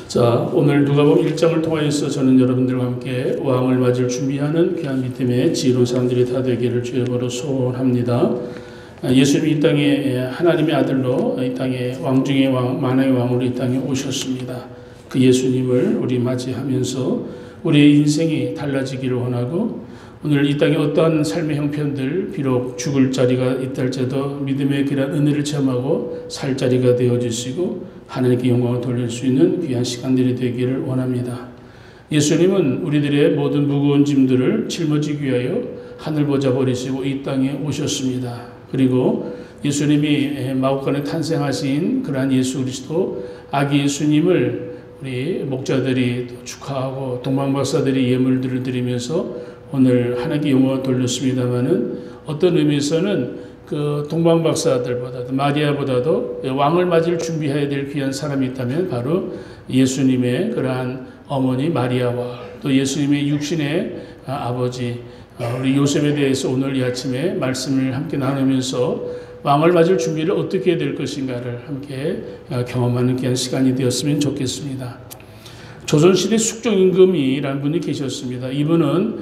자, 오늘 누가복음 1장을 통하여서 저는 여러분들과 함께 왕을 맞을 준비하는 귀한 믿음의 지혜로운 사람들이 다 되기를 주의 이름으로 소원합니다. 예수님이 이 땅에 하나님의 아들로 이 땅에 왕 중의 왕, 만왕의 왕으로 이 땅에 오셨습니다. 그 예수님을 우리 맞이하면서 우리의 인생이 달라지기를 원하고, 오늘 이 땅에 어떠한 삶의 형편들, 비록 죽을 자리가 있다 할지라도 믿음의 그런 은혜를 체험하고 살 자리가 되어주시고 하나님께 영광을 돌릴 수 있는 귀한 시간들이 되기를 원합니다. 예수님은 우리들의 모든 무거운 짐들을 짊어지기 위하여 하늘 보좌 버리시고 이 땅에 오셨습니다. 그리고 예수님이 마구간에 탄생하신 그러한 예수 그리스도 아기 예수님을 우리 목자들이 축하하고 동방박사들이 예물들을 드리면서 오늘 하나님께 영광을 돌렸습니다마는, 어떤 의미에서는 그 동방박사들보다도 마리아보다도 왕을 맞을 준비해야 될 귀한 사람이 있다면 바로 예수님의 그러한 어머니 마리아와 또 예수님의 육신의 아버지 우리 요셉에 대해서 오늘 이 아침에 말씀을 함께 나누면서 왕을 맞을 준비를 어떻게 해야 될 것인가를 함께 경험하는 귀한 시간이 되었으면 좋겠습니다. 조선시대 숙종임금이라는 분이 계셨습니다. 이분은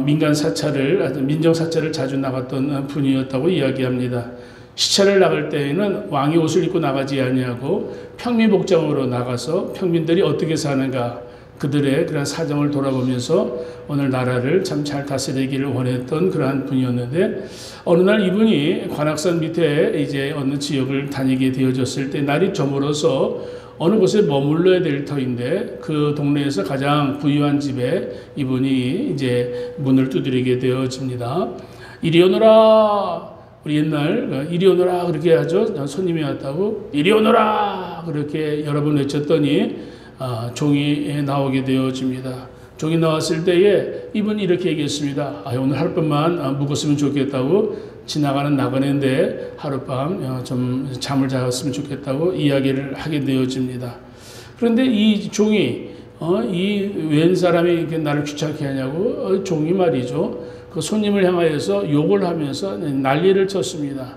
민정사찰을 자주 나갔던 분이었다고 이야기합니다. 시찰을 나갈 때에는 왕이 옷을 입고 나가지 아니하고 평민복장으로 나가서 평민들이 어떻게 사는가, 그들의 그런 사정을 돌아보면서 오늘 나라를 참 잘 다스리기를 원했던 그러한 분이었는데, 어느 날 이분이 관악산 밑에 이제 어느 지역을 다니게 되어졌을 때 날이 저물어서 어느 곳에 머물러야 될 터인데, 그 동네에서 가장 부유한 집에 이분이 이제 문을 두드리게 되어집니다. 이리 오너라. 우리 옛날 이리 오너라 그렇게 하죠. 손님이 왔다고 이리 오너라 그렇게 여러 번 외쳤더니 종이 나오게 되어집니다. 종이 나왔을 때에 이분이 이렇게 얘기했습니다. 오늘 하룻밤만 묵었으면 좋겠다고, 지나가는 나그네인데 하룻밤 좀 잠을 자았으면 좋겠다고 이야기를 하게 되어집니다. 그런데 이 종이 이 웬 사람이 나를 귀찮게 하냐고 종이 말이죠. 그 손님을 향하여서 욕을 하면서 난리를 쳤습니다.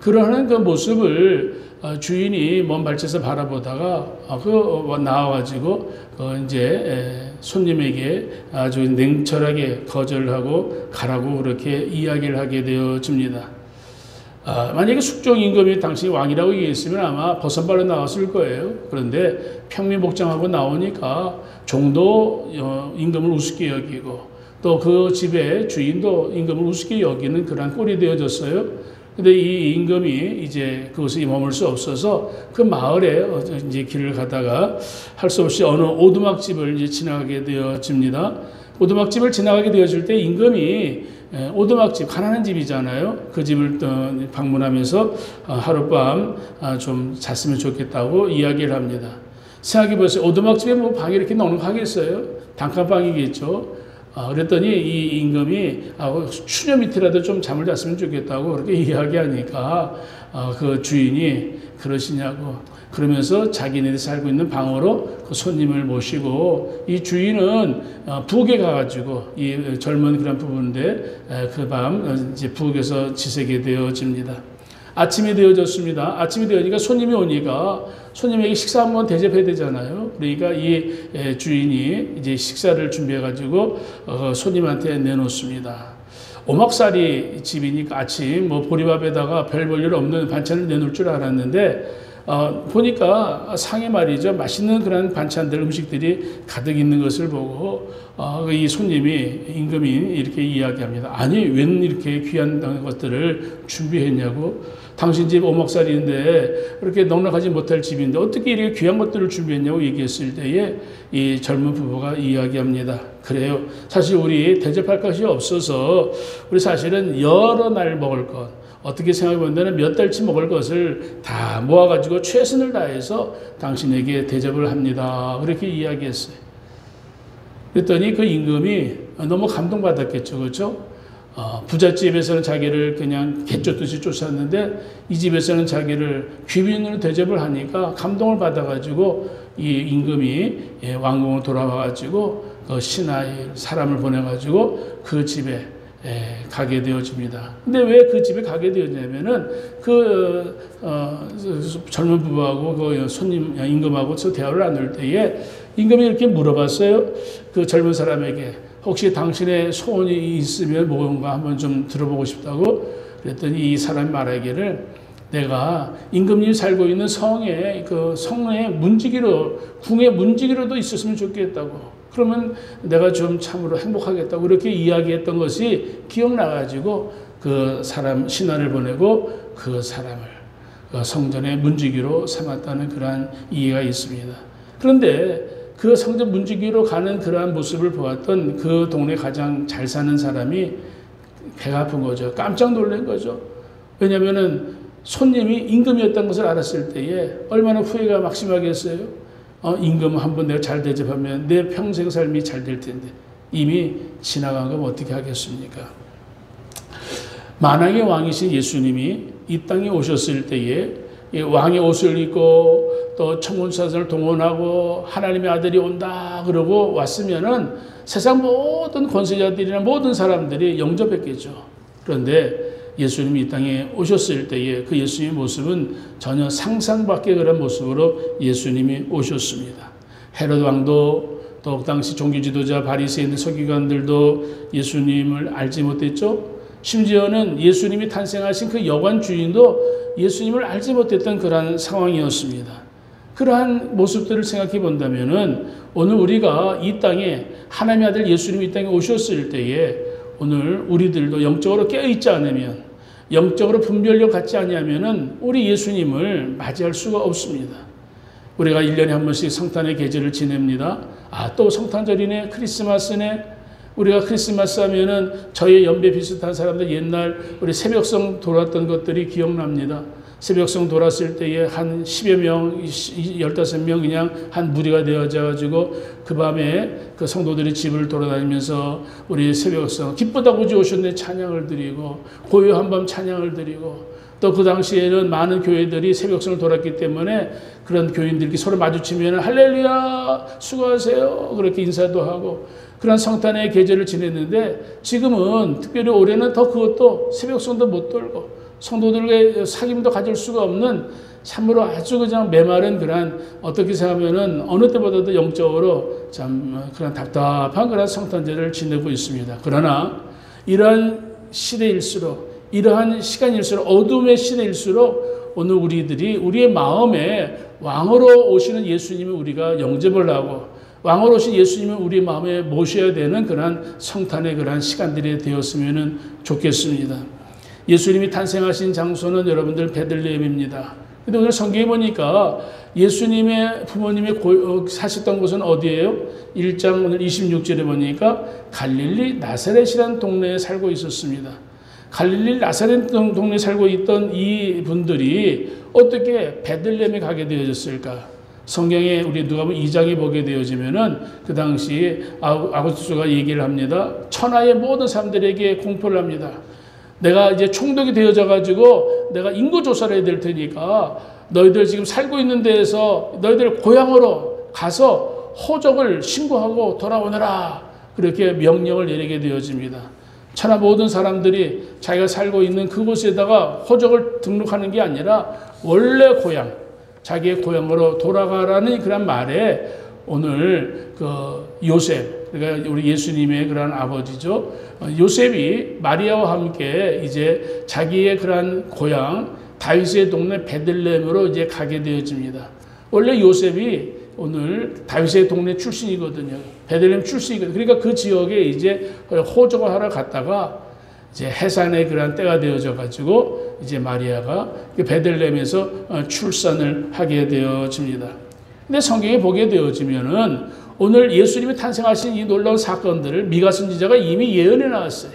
그러는 그 모습을 주인이 먼 발치에서 바라보다가 나와가지고 이제 손님에게 아주 냉철하게 거절하고 가라고 그렇게 이야기를 하게 되어집니다. 만약에 숙종임금이 당시 왕이라고 얘기했으면 아마 버선발로 나왔을 거예요. 그런데 평민복장하고 나오니까 종도 임금을 우습게 여기고 또 그 집의 주인도 임금을 우습게 여기는 그런 꼴이 되어졌어요. 근데 이 임금이 이제 그곳에 머물 수 없어서 그 마을에 이제 길을 가다가 할 수 없이 어느 오두막집을 이제 지나가게 되어집니다. 오두막집을 지나가게 되어질 때 임금이 오두막집, 가난한 집이잖아요. 그 집을 방문하면서 하룻밤 좀 잤으면 좋겠다고 이야기를 합니다. 생각해보세요. 오두막집에 뭐 방이 이렇게 넉넉하겠어요? 단칸방이겠죠. 그랬더니 이 임금이 추녀 밑이라도 좀 잠을 잤으면 좋겠다고 그렇게 이야기하니까 그 주인이 그러시냐고 그러면서 자기네들이 살고 있는 방으로 그 손님을 모시고, 이 주인은 부엌에 가가지고 이 젊은 그런 부부인데 그 밤 이제 부엌에서 지새게 되어집니다. 아침이 되어졌습니다. 아침이 되어니까 손님이 오니까 손님에게 식사 한번 대접해야 되잖아요. 그러니까 이 주인이 이제 식사를 준비해가지고 손님한테 내놓습니다. 오막살이 집이니까 아침 보리밥에다가 별 볼 일 없는 반찬을 내놓을 줄 알았는데 보니까 상에 말이죠. 맛있는 그런 반찬들, 음식들이 가득 있는 것을 보고 이 손님이, 임금이 이렇게 이야기합니다. 아니, 웬 이렇게 귀한 것들을 준비했냐고. 당신 집 오목살이인데 그렇게 넉넉하지 못할 집인데 어떻게 이렇게 귀한 것들을 준비했냐고 얘기했을 때에 이 젊은 부부가 이야기합니다. 그래요. 사실 우리 대접할 것이 없어서 우리 사실은 여러 날 먹을 것, 어떻게 생각해보면 몇 달치 먹을 것을 다 모아가지고 최선을 다해서 당신에게 대접을 합니다. 그렇게 이야기했어요. 그랬더니 그 임금이 너무 감동받았겠죠. 그렇죠? 부잣집에서는 자기를 그냥 개쫓듯이 쫓았는데 이 집에서는 자기를 귀빈으로 대접을 하니까 감동을 받아가지고 이 임금이 왕궁으로 돌아와가지고 신하의 사람을 보내가지고 그 집에 가게 되어집니다. 근데 왜 그 집에 가게 되었냐면은 젊은 부부하고 그 손님 임금하고 대화를 나눌 때에 임금이 이렇게 물어봤어요. 그 젊은 사람에게 혹시 당신의 소원이 있으면 뭔가 한번 좀 들어보고 싶다고. 그랬더니 이 사람이 말하기를 내가 임금님이 살고 있는 성의 문지기로 궁의 문지기로도 있었으면 좋겠다고. 그러면 내가 좀 참으로 행복하겠다고 그렇게 이야기했던 것이 기억나가지고 그 사람 신하를 보내고 그 사람을 성전의 문지기로 삼았다는 그러한 이해가 있습니다. 그런데 그 성전 문지기로 가는 그러한 모습을 보았던 그 동네 가장 잘 사는 사람이 배가 아픈 거죠. 깜짝 놀란 거죠. 왜냐하면은 손님이 임금이었던 것을 알았을 때에 얼마나 후회가 막심하겠어요. 임금 한번 내가 잘 대접하면 내 평생 삶이 잘 될 텐데 이미 지나간 건 어떻게 하겠습니까? 만왕의 왕이신 예수님이 이 땅에 오셨을 때에 왕의 옷을 입고 또 청문사선을 동원하고 하나님의 아들이 온다 그러고 왔으면은 세상 모든 권세자들이나 모든 사람들이 영접했겠죠. 그런데 예수님이 이 땅에 오셨을 때에 그 예수님의 모습은 전혀 상상 밖의 그런 모습으로 예수님이 오셨습니다. 헤롯 왕도 또 당시 종교 지도자 바리새인들 서기관들도 예수님을 알지 못했죠. 심지어는 예수님이 탄생하신 그 여관 주인도 예수님을 알지 못했던 그러한 상황이었습니다. 그러한 모습들을 생각해 본다면은 오늘 우리가 이 땅에 하나님의 아들 예수님이 이 땅에 오셨을 때에 오늘 우리들도 영적으로 깨어있지 않으면 영적으로 분별력 갖지 않으면은 우리 예수님을 맞이할 수가 없습니다. 우리가 1년에 한 번씩 성탄의 계절을 지냅니다. 또 성탄절이네, 크리스마스네. 우리가 크리스마스 하면은 저희 연배 비슷한 사람들 옛날 우리 새벽성 돌았던 것들이 기억납니다. 새벽성 돌았을 때에 한 10여 명, 15명 그냥 한 무리가 되어져가지고 그 밤에 그 성도들이 집을 돌아다니면서 우리 새벽성 기쁘다 구주 오셨네 찬양을 드리고 고요한 밤 찬양을 드리고 또 그 당시에는 많은 교회들이 새벽성을 돌았기 때문에 그런 교인들끼리 서로 마주치면 할렐루야 수고하세요 그렇게 인사도 하고 그런 성탄의 계절을 지냈는데 지금은 특별히 올해는 더 그것도 새벽성도 못 돌고 성도들의 사귐도 가질 수가 없는 참으로 아주 그냥 메마른 그런 어떻게 생각하면은 어느 때보다도 영적으로 참 그런 답답한 그런 성탄절을 지내고 있습니다. 그러나 이러한 시대일수록 이러한 시간일수록 어둠의 시대일수록 오늘 우리들이 우리의 마음에 왕으로 오시는 예수님을 우리가 영접을 하고 왕으로 오신 예수님을 우리 마음에 모셔야 되는 그런 성탄의 그런 시간들이 되었으면 좋겠습니다. 예수님이 탄생하신 장소는 여러분들 베들레헴입니다. 근데 오늘 성경에 보니까 예수님의 부모님이 사셨던 곳은 어디예요? 1장 오늘 26절에 보니까 갈릴리 나사렛이라는 동네에 살고 있었습니다. 갈릴리 나사렛 동네에 살고 있던 이 분들이 어떻게 베들레헴에 가게 되어졌을까? 성경에 우리 누가복음 2장에 보게 되어지면은 그 당시 아구스토스가 얘기를 합니다. 천하의 모든 사람들에게 공포를 합니다. 내가 이제 총독이 되어져 가지고 내가 인구 조사를 해야 될 테니까 너희들 지금 살고 있는 데에서 너희들 고향으로 가서 호적을 신고하고 돌아오너라. 그렇게 명령을 내리게 되어집니다. 천하 모든 사람들이 자기가 살고 있는 그곳에다가 호적을 등록하는 게 아니라 원래 고향, 자기의 고향으로 돌아가라는 그런 말에 오늘 그 요셉, 그러니까 우리 예수님의 그런 아버지죠. 요셉이 마리아와 함께 이제 자기의 그런 고향 다윗의 동네 베들레헴으로 이제 가게 되어집니다. 원래 요셉이 오늘 다윗의 동네 출신이거든요. 베들레헴 출신이거든요. 그러니까 그 지역에 이제 호적을 하러 갔다가 이제 해산의 그런 때가 되어져 가지고 이제 마리아가 베들레헴에서 출산을 하게 되어집니다. 근데 성경에 보게 되어지면은 오늘 예수님이 탄생하신 이 놀라운 사건들을 미가 선지자가 이미 예언해 나왔어요.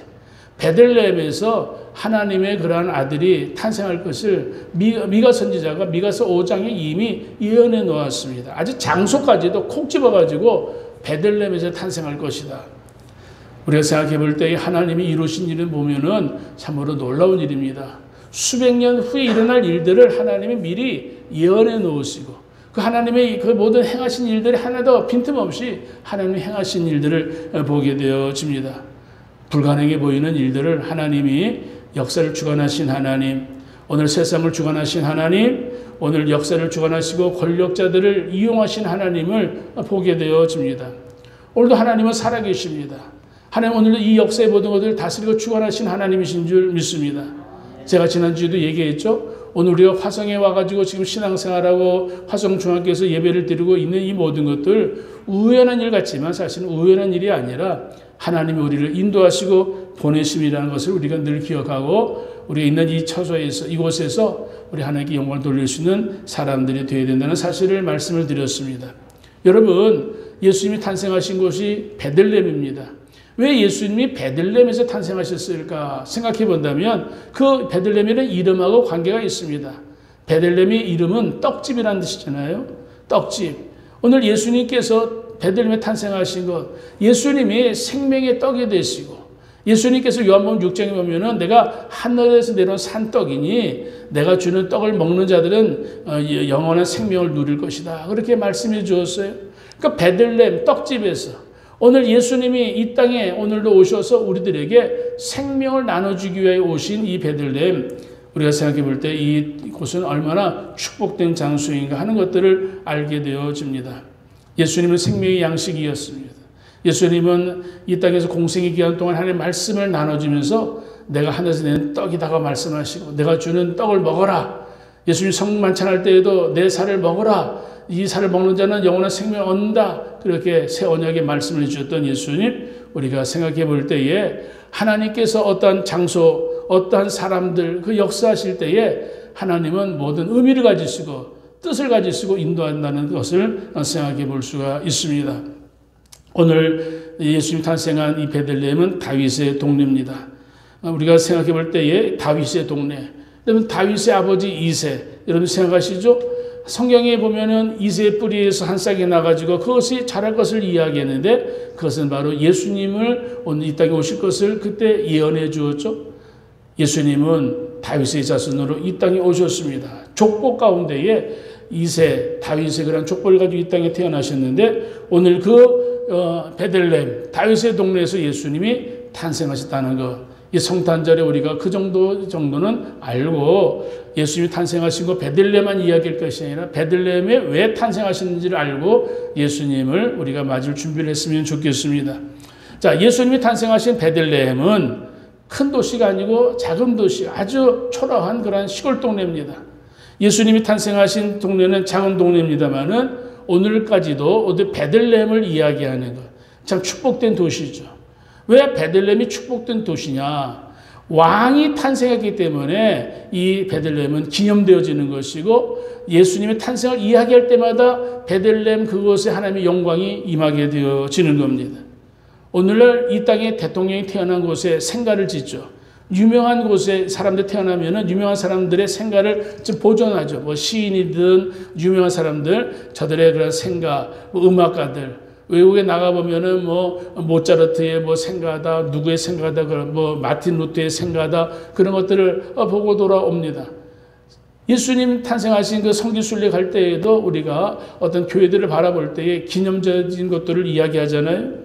베들레헴에서 하나님의 그러한 아들이 탄생할 것을 미가 선지자가 미가서 5장에 이미 예언해 놓았습니다. 아주 장소까지도 콕 집어가지고 베들레헴에서 탄생할 것이다. 우리가 생각해 볼 때 하나님이 이루신 일을 보면은 참으로 놀라운 일입니다. 수백 년 후에 일어날 일들을 하나님이 미리 예언해 놓으시고 그 하나님의 그 모든 행하신 일들이 하나도 빈틈없이 하나님이 행하신 일들을 보게 되어집니다. 불가능해 보이는 일들을 하나님이 역사를 주관하신 하나님, 오늘 세상을 주관하신 하나님, 오늘 역사를 주관하시고 권력자들을 이용하신 하나님을 보게 되어집니다. 오늘도 하나님은 살아계십니다. 하나님 오늘도 이 역사의 모든 것들을 다스리고 주관하신 하나님이신 줄 믿습니다. 제가 지난주에도 얘기했죠. 오늘 우리가 화성에 와가지고 지금 신앙생활하고 화성중학교에서 예배를 드리고 있는 이 모든 것들 우연한 일 같지만 사실은 우연한 일이 아니라 하나님이 우리를 인도하시고 보내심이라는 것을 우리가 늘 기억하고 우리가 있는 이 처소에서 이곳에서 우리 하나님께 영광을 돌릴 수 있는 사람들이 되어야 된다는 사실을 말씀을 드렸습니다. 여러분, 예수님이 탄생하신 곳이 베들레헴입니다. 왜 예수님이 베들레헴에서 탄생하셨을까 생각해 본다면 그 베들레헴이라는 이름하고 관계가 있습니다. 베들레헴의 이름은 떡집이라는 뜻이잖아요. 떡집. 오늘 예수님께서 베들레헴에 탄생하신 것, 예수님이 생명의 떡이 되시고 예수님께서 요한복음 6장에 보면은 내가 하늘에서 내려온 산떡이니 내가 주는 떡을 먹는 자들은 영원한 생명을 누릴 것이다. 그렇게 말씀해 주었어요. 그러니까 베들레헴 떡집에서 오늘 예수님이 이 땅에 오늘도 오셔서 우리들에게 생명을 나눠주기 위해 오신 이 베들레헴, 우리가 생각해 볼 때 이곳은 얼마나 축복된 장소인가 하는 것들을 알게 되어집니다. 예수님은 생명의 양식이었습니다. 예수님은 이 땅에서 공생의 기간 동안 하나님의 말씀을 나눠주면서 내가 하늘에서 내는 떡이다가 말씀하시고 내가 주는 떡을 먹어라. 예수님이 성만찬할 때에도 내 살을 먹어라. 이 살을 먹는 자는 영원한 생명을 얻는다. 그렇게 새 언약의 말씀을 해주셨던 예수님, 우리가 생각해 볼 때에 하나님께서 어떠한 장소, 어떠한 사람들 그 역사하실 때에 하나님은 모든 의미를 가지시고 뜻을 가지시고 인도한다는 것을 생각해 볼 수가 있습니다. 오늘 예수님 탄생한 이 베들레헴은 다윗의 동네입니다. 우리가 생각해 볼 때에 다윗의 동네, 여러분 다윗의 아버지 이새, 여러분 생각하시죠? 성경에 보면은 이새의 뿌리에서 한 싹이 나가지고 그것이 자랄 것을 이야기했는데 그것은 바로 예수님을 오늘 이 땅에 오실 것을 그때 예언해 주었죠. 예수님은 다윗의 자손으로 이 땅에 오셨습니다. 족보 가운데에 이새 다윗의 그런 족보를 가지고 이 땅에 태어나셨는데 오늘 그 베들레헴 다윗의 동네에서 예수님이 탄생하셨다는 것. 이 성탄절에 우리가 그 정도는 알고 예수님이 탄생하신 거 베들레헴만 이야기할 것이 아니라 베들레헴에 왜 탄생하셨는지를 알고 예수님을 우리가 맞을 준비를 했으면 좋겠습니다. 자, 예수님이 탄생하신 베들레헴은 큰 도시가 아니고 작은 도시, 아주 초라한 그런 시골 동네입니다. 예수님이 탄생하신 동네는 작은 동네입니다만은 오늘까지도 어디 베들레헴을 이야기하는 것, 참 축복된 도시죠. 왜 베들레헴이 축복된 도시냐? 왕이 탄생했기 때문에 이 베들레헴은 기념되어지는 것이고 예수님의 탄생을 이야기할 때마다 베들레헴 그곳에 하나님의 영광이 임하게 되어지는 겁니다. 오늘날 이 땅에 대통령이 태어난 곳에 생가를 짓죠. 유명한 곳에 사람들 태어나면은 유명한 사람들의 생가를 좀 보존하죠. 뭐 시인이든 유명한 사람들, 저들의 그런 생가, 뭐 음악가들, 외국에 나가보면은 뭐 모차르트의 뭐 생가다, 누구의 생가다, 뭐 마틴 루터의 생가다, 그런 것들을 보고 돌아옵니다. 예수님 탄생하신 그 성지 순례 갈 때에도 우리가 어떤 교회들을 바라볼 때에 기념적인 것들을 이야기하잖아요.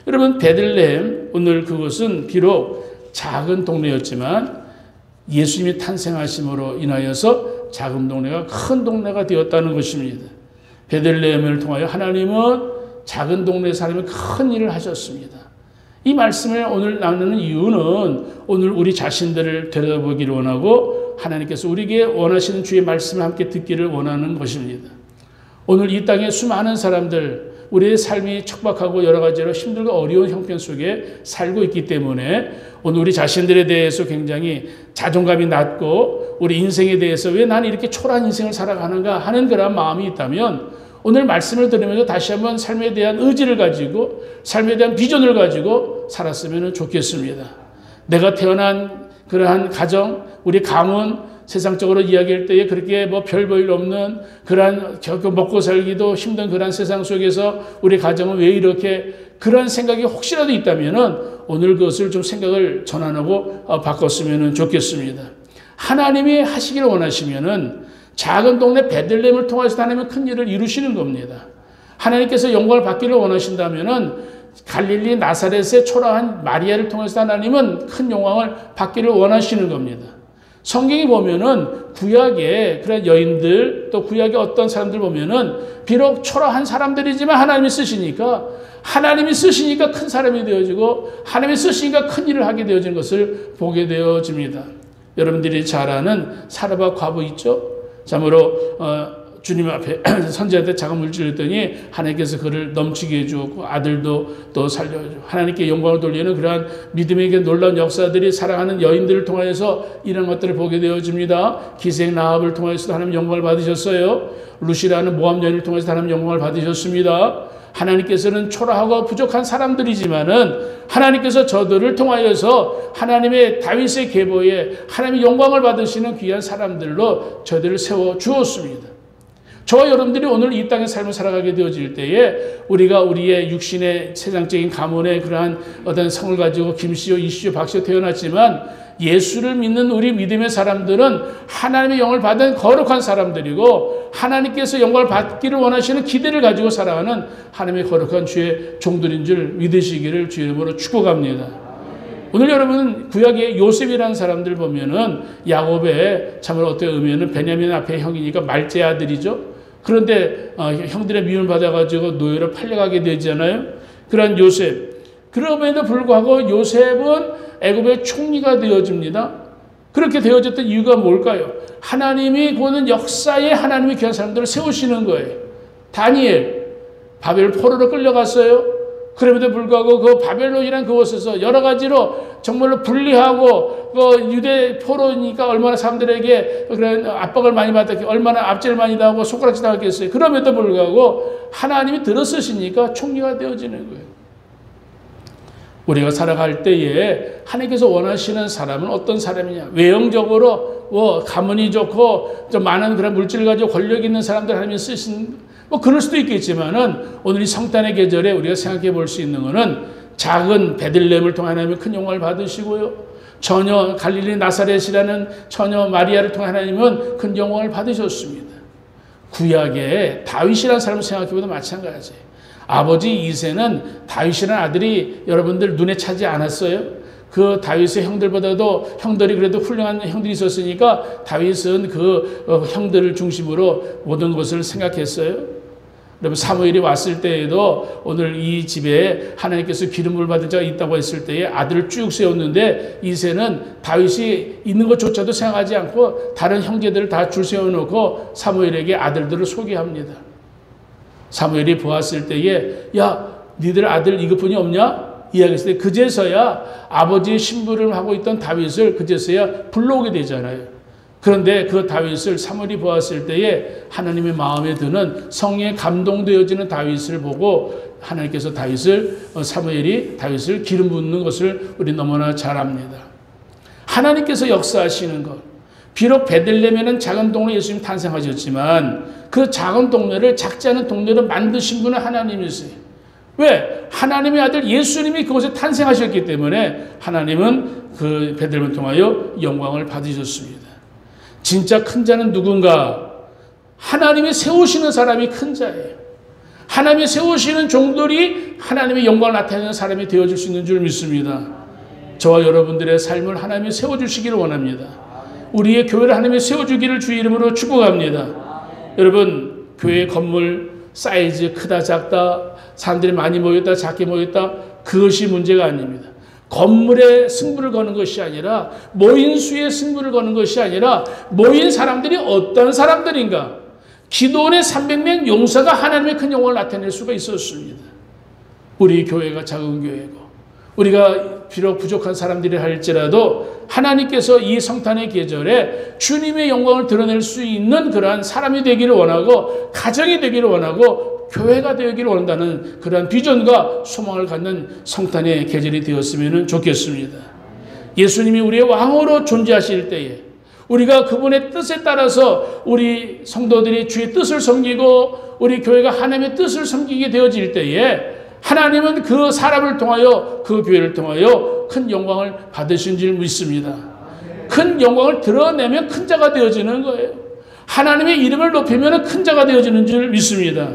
여러분 베들레헴, 오늘 그것은 비록 작은 동네였지만 예수님이 탄생하심으로 인하여서 작은 동네가 큰 동네가 되었다는 것입니다. 베들레헴을 통하여 하나님은 작은 동네 사람이 큰 일을 하셨습니다. 이 말씀을 오늘 나누는 이유는 오늘 우리 자신들을 되돌아보기를 원하고 하나님께서 우리에게 원하시는 주의 말씀을 함께 듣기를 원하는 것입니다. 오늘 이 땅에 수많은 사람들, 우리의 삶이 척박하고 여러 가지로 힘들고 어려운 형편 속에 살고 있기 때문에 오늘 우리 자신들에 대해서 굉장히 자존감이 낮고 우리 인생에 대해서 왜 나는 이렇게 초라한 인생을 살아가는가 하는 그런 마음이 있다면 오늘 말씀을 들으면서 다시 한번 삶에 대한 의지를 가지고 삶에 대한 비전을 가지고 살았으면 좋겠습니다. 내가 태어난 그러한 가정, 우리 가문, 세상적으로 이야기할 때에 그렇게 뭐 별 볼 일 없는 그러한 먹고 살기도 힘든 그러한 세상 속에서 우리 가정은 왜 이렇게 그런 생각이 혹시라도 있다면은 오늘 그것을 좀 생각을 전환하고 바꿨으면 좋겠습니다. 하나님이 하시기를 원하시면은 작은 동네 베들레헴을 통해서 하나님은 큰 일을 이루시는 겁니다. 하나님께서 영광을 받기를 원하신다면은 갈릴리 나사렛의 초라한 마리아를 통해서 하나님은 큰 영광을 받기를 원하시는 겁니다. 성경에 보면은 구약의 그런 여인들 또 구약의 어떤 사람들 보면은 비록 초라한 사람들이지만 하나님이 쓰시니까 큰 사람이 되어지고 하나님이 쓰시니까 큰 일을 하게 되어지는 것을 보게 되어집니다. 여러분들이 잘 아는 사르밧 과부 있죠? 참으로 주님 앞에 선지자한테 작은 물질을 했더니 하나님께서 그를 넘치게 해주었고 아들도 또 살려주고 하나님께 영광을 돌리는 그러한 믿음에게 놀라운 역사들이 사랑하는 여인들을 통하여서 이런 것들을 보게 되어집니다. 기생 라합을 통해서도 하나님 영광을 받으셨어요. 루시라는 모함 여인을 통해서 하나님 영광을 받으셨습니다. 하나님께서는 초라하고 부족한 사람들이지만은 하나님께서 저들을 통하여서 하나님의 다윗의 계보에 하나님의 영광을 받으시는 귀한 사람들로 저들을 세워 주었습니다. 저와 여러분들이 오늘 이 땅의 삶을 살아가게 되어질 때에 우리가 우리의 육신의 세상적인 가문의 그러한 어떤 성을 가지고 김씨요, 이씨요, 박씨요 태어났지만 예수를 믿는 우리 믿음의 사람들은 하나님의 영을 받은 거룩한 사람들이고 하나님께서 영광을 받기를 원하시는 기대를 가지고 살아가는 하나님의 거룩한 주의 종들인 줄 믿으시기를 주의 이름으로 축복합니다. 오늘 여러분 구약의 요셉이라는 사람들 보면은 야곱의 참으로 어떤 의미는 베냐민 앞에 형이니까 말제 아들이죠. 그런데 형들의 미움을 받아가지고 노예로 팔려가게 되잖아요. 그런 요셉. 그럼에도 불구하고 요셉은 애굽의 총리가 되어집니다. 그렇게 되어졌던 이유가 뭘까요? 하나님이 보는 역사에 하나님이 귀한 사람들을 세우시는 거예요. 다니엘 바벨 포로로 끌려갔어요. 그럼에도 불구하고 그 바벨론이라는 그곳에서 여러 가지로 정말로 불리하고 그 유대 포로니까 얼마나 사람들에게 그런 압박을 많이 받았겠어요. 얼마나 압제를 많이 당하고 손가락질 당했겠어요. 그럼에도 불구하고 하나님이 들어서시니까 총리가 되어지는 거예요. 우리가 살아갈 때에 하나님께서 원하시는 사람은 어떤 사람이냐? 외형적으로 가문이 좋고 좀 많은 그런 물질을 가지고 권력 있는 사람들 하나님이 쓰신 그럴 수도 있겠지만은 오늘 이 성탄의 계절에 우리가 생각해 볼 수 있는 것은 작은 베들레헴을 통해 하나님은 큰 영광을 받으시고요. 처녀 갈릴리 나사렛이라는 처녀 마리아를 통해 하나님은 큰 영광을 받으셨습니다. 구약의 다윗이라는 사람을 생각해 보도 마찬가지예요. 아버지 이새는 다윗이라는 아들이 여러분들 눈에 차지 않았어요? 그 다윗의 형들보다도 형들이 그래도 훌륭한 형들이 있었으니까 다윗은 그 형들을 중심으로 모든 것을 생각했어요. 여러분 사무엘이 왔을 때에도 오늘 이 집에 하나님께서 기름을 받은 자가 있다고 했을 때에 아들을 쭉 세웠는데 이새는 다윗이 있는 것조차도 생각하지 않고 다른 형제들을 다 줄 세워놓고 사무엘에게 아들들을 소개합니다. 사무엘이 보았을 때에 야 니들 아들 이것뿐이 없냐? 이야기했을 때 그제서야 아버지의 신부를 하고 있던 다윗을 그제서야 불러오게 되잖아요. 그런데 그 다윗을 사무엘이 보았을 때에 하나님의 마음에 드는 성령에 감동되어지는 다윗을 보고 하나님께서 사무엘이 다윗을 기름 붓는 것을 우리 너무나 잘 압니다. 하나님께서 역사하시는 것. 비록 베들레헴에는 작은 동네 예수님 탄생하셨지만 그 작은 동네를 작지 않은 동네로 만드신 분은 하나님이세요. 왜? 하나님의 아들 예수님이 그곳에 탄생하셨기 때문에 하나님은 그 베들레헴을 통하여 영광을 받으셨습니다. 진짜 큰 자는 누군가? 하나님이 세우시는 사람이 큰 자예요. 하나님이 세우시는 종들이 하나님의 영광을 나타내는 사람이 되어줄 수 있는 줄 믿습니다. 저와 여러분들의 삶을 하나님이 세워주시기를 원합니다. 우리의 교회를 하나님이 세워주기를 주의 이름으로 축복합니다. 여러분 교회 건물 사이즈 크다 작다 사람들이 많이 모였다 작게 모였다 그것이 문제가 아닙니다. 건물에 승부를 거는 것이 아니라 모인 수의 승부를 거는 것이 아니라 모인 사람들이 어떤 사람들인가. 기도원의 300명 용사가 하나님의 큰 영광을 나타낼 수가 있었습니다. 우리 교회가 작은 교회고 우리가 비록 부족한 사람들이 할지라도 하나님께서 이 성탄의 계절에 주님의 영광을 드러낼 수 있는 그러한 사람이 되기를 원하고 가정이 되기를 원하고 교회가 되기를 원한다는 그러한 비전과 소망을 갖는 성탄의 계절이 되었으면 좋겠습니다. 예수님이 우리의 왕으로 존재하실 때에 우리가 그분의 뜻에 따라서 우리 성도들이 주의 뜻을 섬기고 우리 교회가 하나님의 뜻을 섬기게 되어질 때에 하나님은 그 사람을 통하여 그 교회를 통하여 큰 영광을 받으신 줄 믿습니다. 큰 영광을 드러내면 큰 자가 되어지는 거예요. 하나님의 이름을 높이면 큰 자가 되어지는 줄 믿습니다.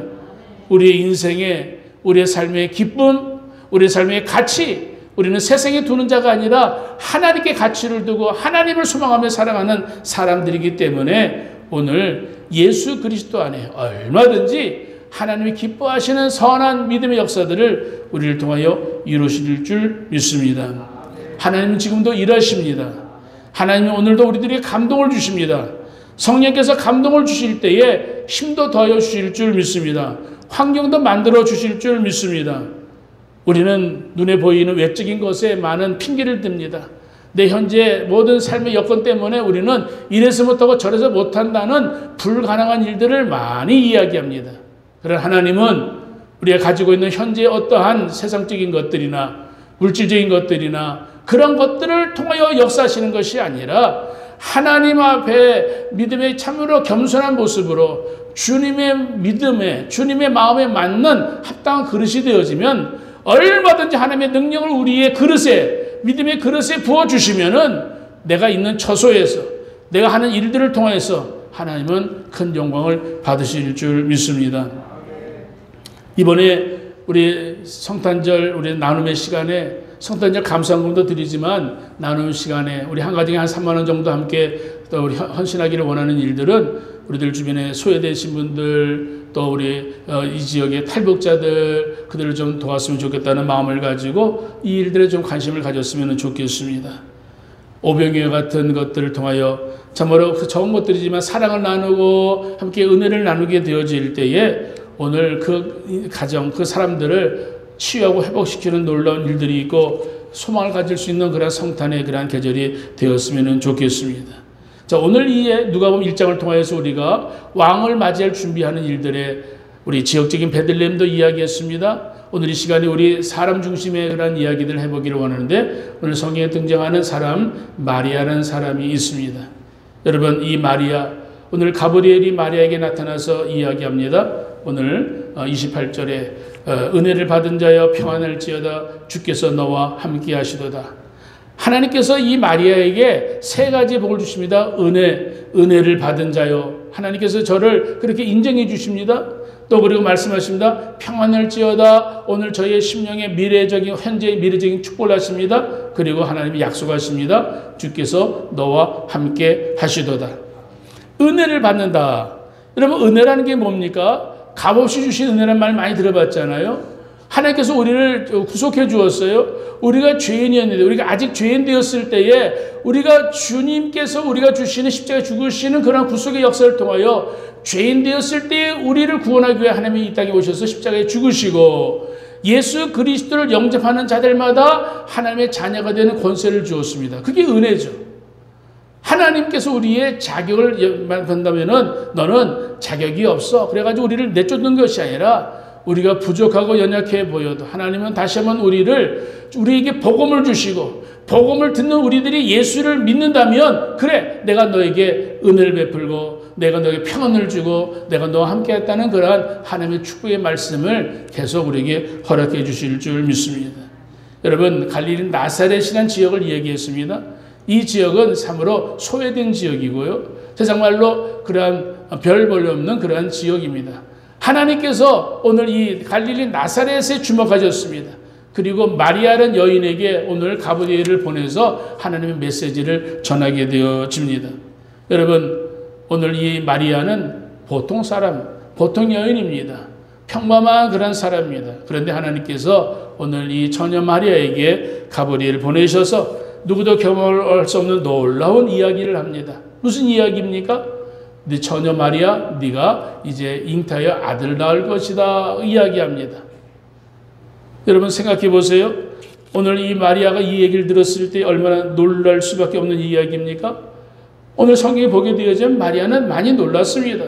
우리의 인생에 우리의 삶의 기쁨 우리 삶의 가치, 우리는 세상에 두는 자가 아니라 하나님께 가치를 두고 하나님을 소망하며 살아가는 사람들이기 때문에 오늘 예수 그리스도 안에 얼마든지 하나님이 기뻐하시는 선한 믿음의 역사들을 우리를 통하여 이루실 줄 믿습니다. 하나님은 지금도 일하십니다. 하나님은 오늘도 우리들에게 감동을 주십니다. 성령께서 감동을 주실 때에 힘도 더하여 주실 줄 믿습니다. 환경도 만들어 주실 줄 믿습니다. 우리는 눈에 보이는 외적인 것에 많은 핑계를 댑니다. 내 현재 모든 삶의 여건 때문에 우리는 이래서 못하고 저래서 못한다는 불가능한 일들을 많이 이야기합니다. 그러나 하나님은 우리가 가지고 있는 현재 어떠한 세상적인 것들이나 물질적인 것들이나 그런 것들을 통하여 역사하시는 것이 아니라 하나님 앞에 믿음의 참으로 겸손한 모습으로 주님의 믿음에 주님의 마음에 맞는 합당한 그릇이 되어지면 얼마든지 하나님의 능력을 우리의 그릇에 믿음의 그릇에 부어주시면은 내가 있는 처소에서 내가 하는 일들을 통해서 하나님은 큰 영광을 받으실 줄 믿습니다. 이번에 우리 성탄절 우리 나눔의 시간에 성탄절 감사금도 드리지만 나눔 시간에 우리 한 가정에 한 3만 원 정도 함께 또 우리 헌신하기를 원하는 일들은 우리들 주변에 소외되신 분들 또 우리 이 지역의 탈북자들 그들을 좀 도왔으면 좋겠다는 마음을 가지고 이 일들에 좀 관심을 가졌으면 좋겠습니다. 오병이와 같은 것들을 통하여 참으로 적은 것들이지만 사랑을 나누고 함께 은혜를 나누게 되어질 때에 오늘 그 가정 그 사람들을 치유하고 회복시키는 놀라운 일들이 있고 소망을 가질 수 있는 그런 성탄의 그러한 계절이 되었으면 좋겠습니다. 자, 오늘 이 누가복음 1장을 통해서 우리가 왕을 맞이할 준비하는 일들에 우리 지역적인 베들레헴도 이야기했습니다. 오늘 이 시간에 우리 사람 중심의 그런 이야기들을 해보기를 원하는데 오늘 성경에 등장하는 사람 마리아라는 사람이 있습니다. 여러분 이 마리아 오늘 가브리엘이 마리아에게 나타나서 이야기합니다. 오늘 28절에 은혜를 받은 자여 평안할지어다 주께서 너와 함께 하시도다. 하나님께서 이 마리아에게 세 가지 복을 주십니다. 은혜를 받은 자여 하나님께서 저를 그렇게 인정해 주십니다. 또 그리고 말씀하십니다. 평안할지어다 오늘 저의 심령의 미래적인 현재의 미래적인 축복을 하십니다. 그리고 하나님이 약속하십니다. 주께서 너와 함께 하시도다. 은혜를 받는다. 여러분 은혜라는 게 뭡니까? 값없이 주신 은혜라는 말 많이 들어봤잖아요. 하나님께서 우리를 구속해 주었어요. 우리가 죄인이었는데 우리가 아직 죄인 되었을 때에 우리가 주님께서 우리가 주시는 십자가에 죽으시는 그런 구속의 역사를 통하여 죄인 되었을 때 우리를 구원하기 위해 하나님이 이 땅에 오셔서 십자가에 죽으시고 예수 그리스도를 영접하는 자들마다 하나님의 자녀가 되는 권세를 주었습니다. 그게 은혜죠. 하나님께서 우리의 자격을 본다면은 너는 자격이 없어. 그래가지고 우리를 내쫓는 것이 아니라 우리가 부족하고 연약해 보여도 하나님은 다시 한번 우리에게 복음을 주시고 복음을 듣는 우리들이 예수를 믿는다면 그래 내가 너에게 은혜를 베풀고 내가 너에게 평안을 주고 내가 너와 함께 했다는 그러한 하나님의 축복의 말씀을 계속 우리에게 허락해 주실 줄 믿습니다. 여러분 갈릴리 나사렛이라는 지역을 얘기했습니다. 이 지역은 참으로 소외된 지역이고요. 세상말로 그러한 별 볼일 없는 그러한 지역입니다. 하나님께서 오늘 이 갈릴리 나사렛에 주목하셨습니다. 그리고 마리아라는 여인에게 오늘 가브리엘을 보내서 하나님의 메시지를 전하게 되어집니다. 여러분 오늘 이 마리아는 보통 사람, 보통 여인입니다. 평범한 그런 사람입니다. 그런데 하나님께서 오늘 이 처녀 마리아에게 가브리엘을 보내셔서 누구도 경험할 수 없는 놀라운 이야기를 합니다. 무슨 이야기입니까? 네 처녀 마리아, 네가 이제 잉타하여 아들 낳을 것이다 이야기합니다. 여러분 생각해 보세요. 오늘 이 마리아가 이 얘기를 들었을 때 얼마나 놀랄 수밖에 없는 이야기입니까? 오늘 성경에 보게 되어지면 마리아는 많이 놀랐습니다.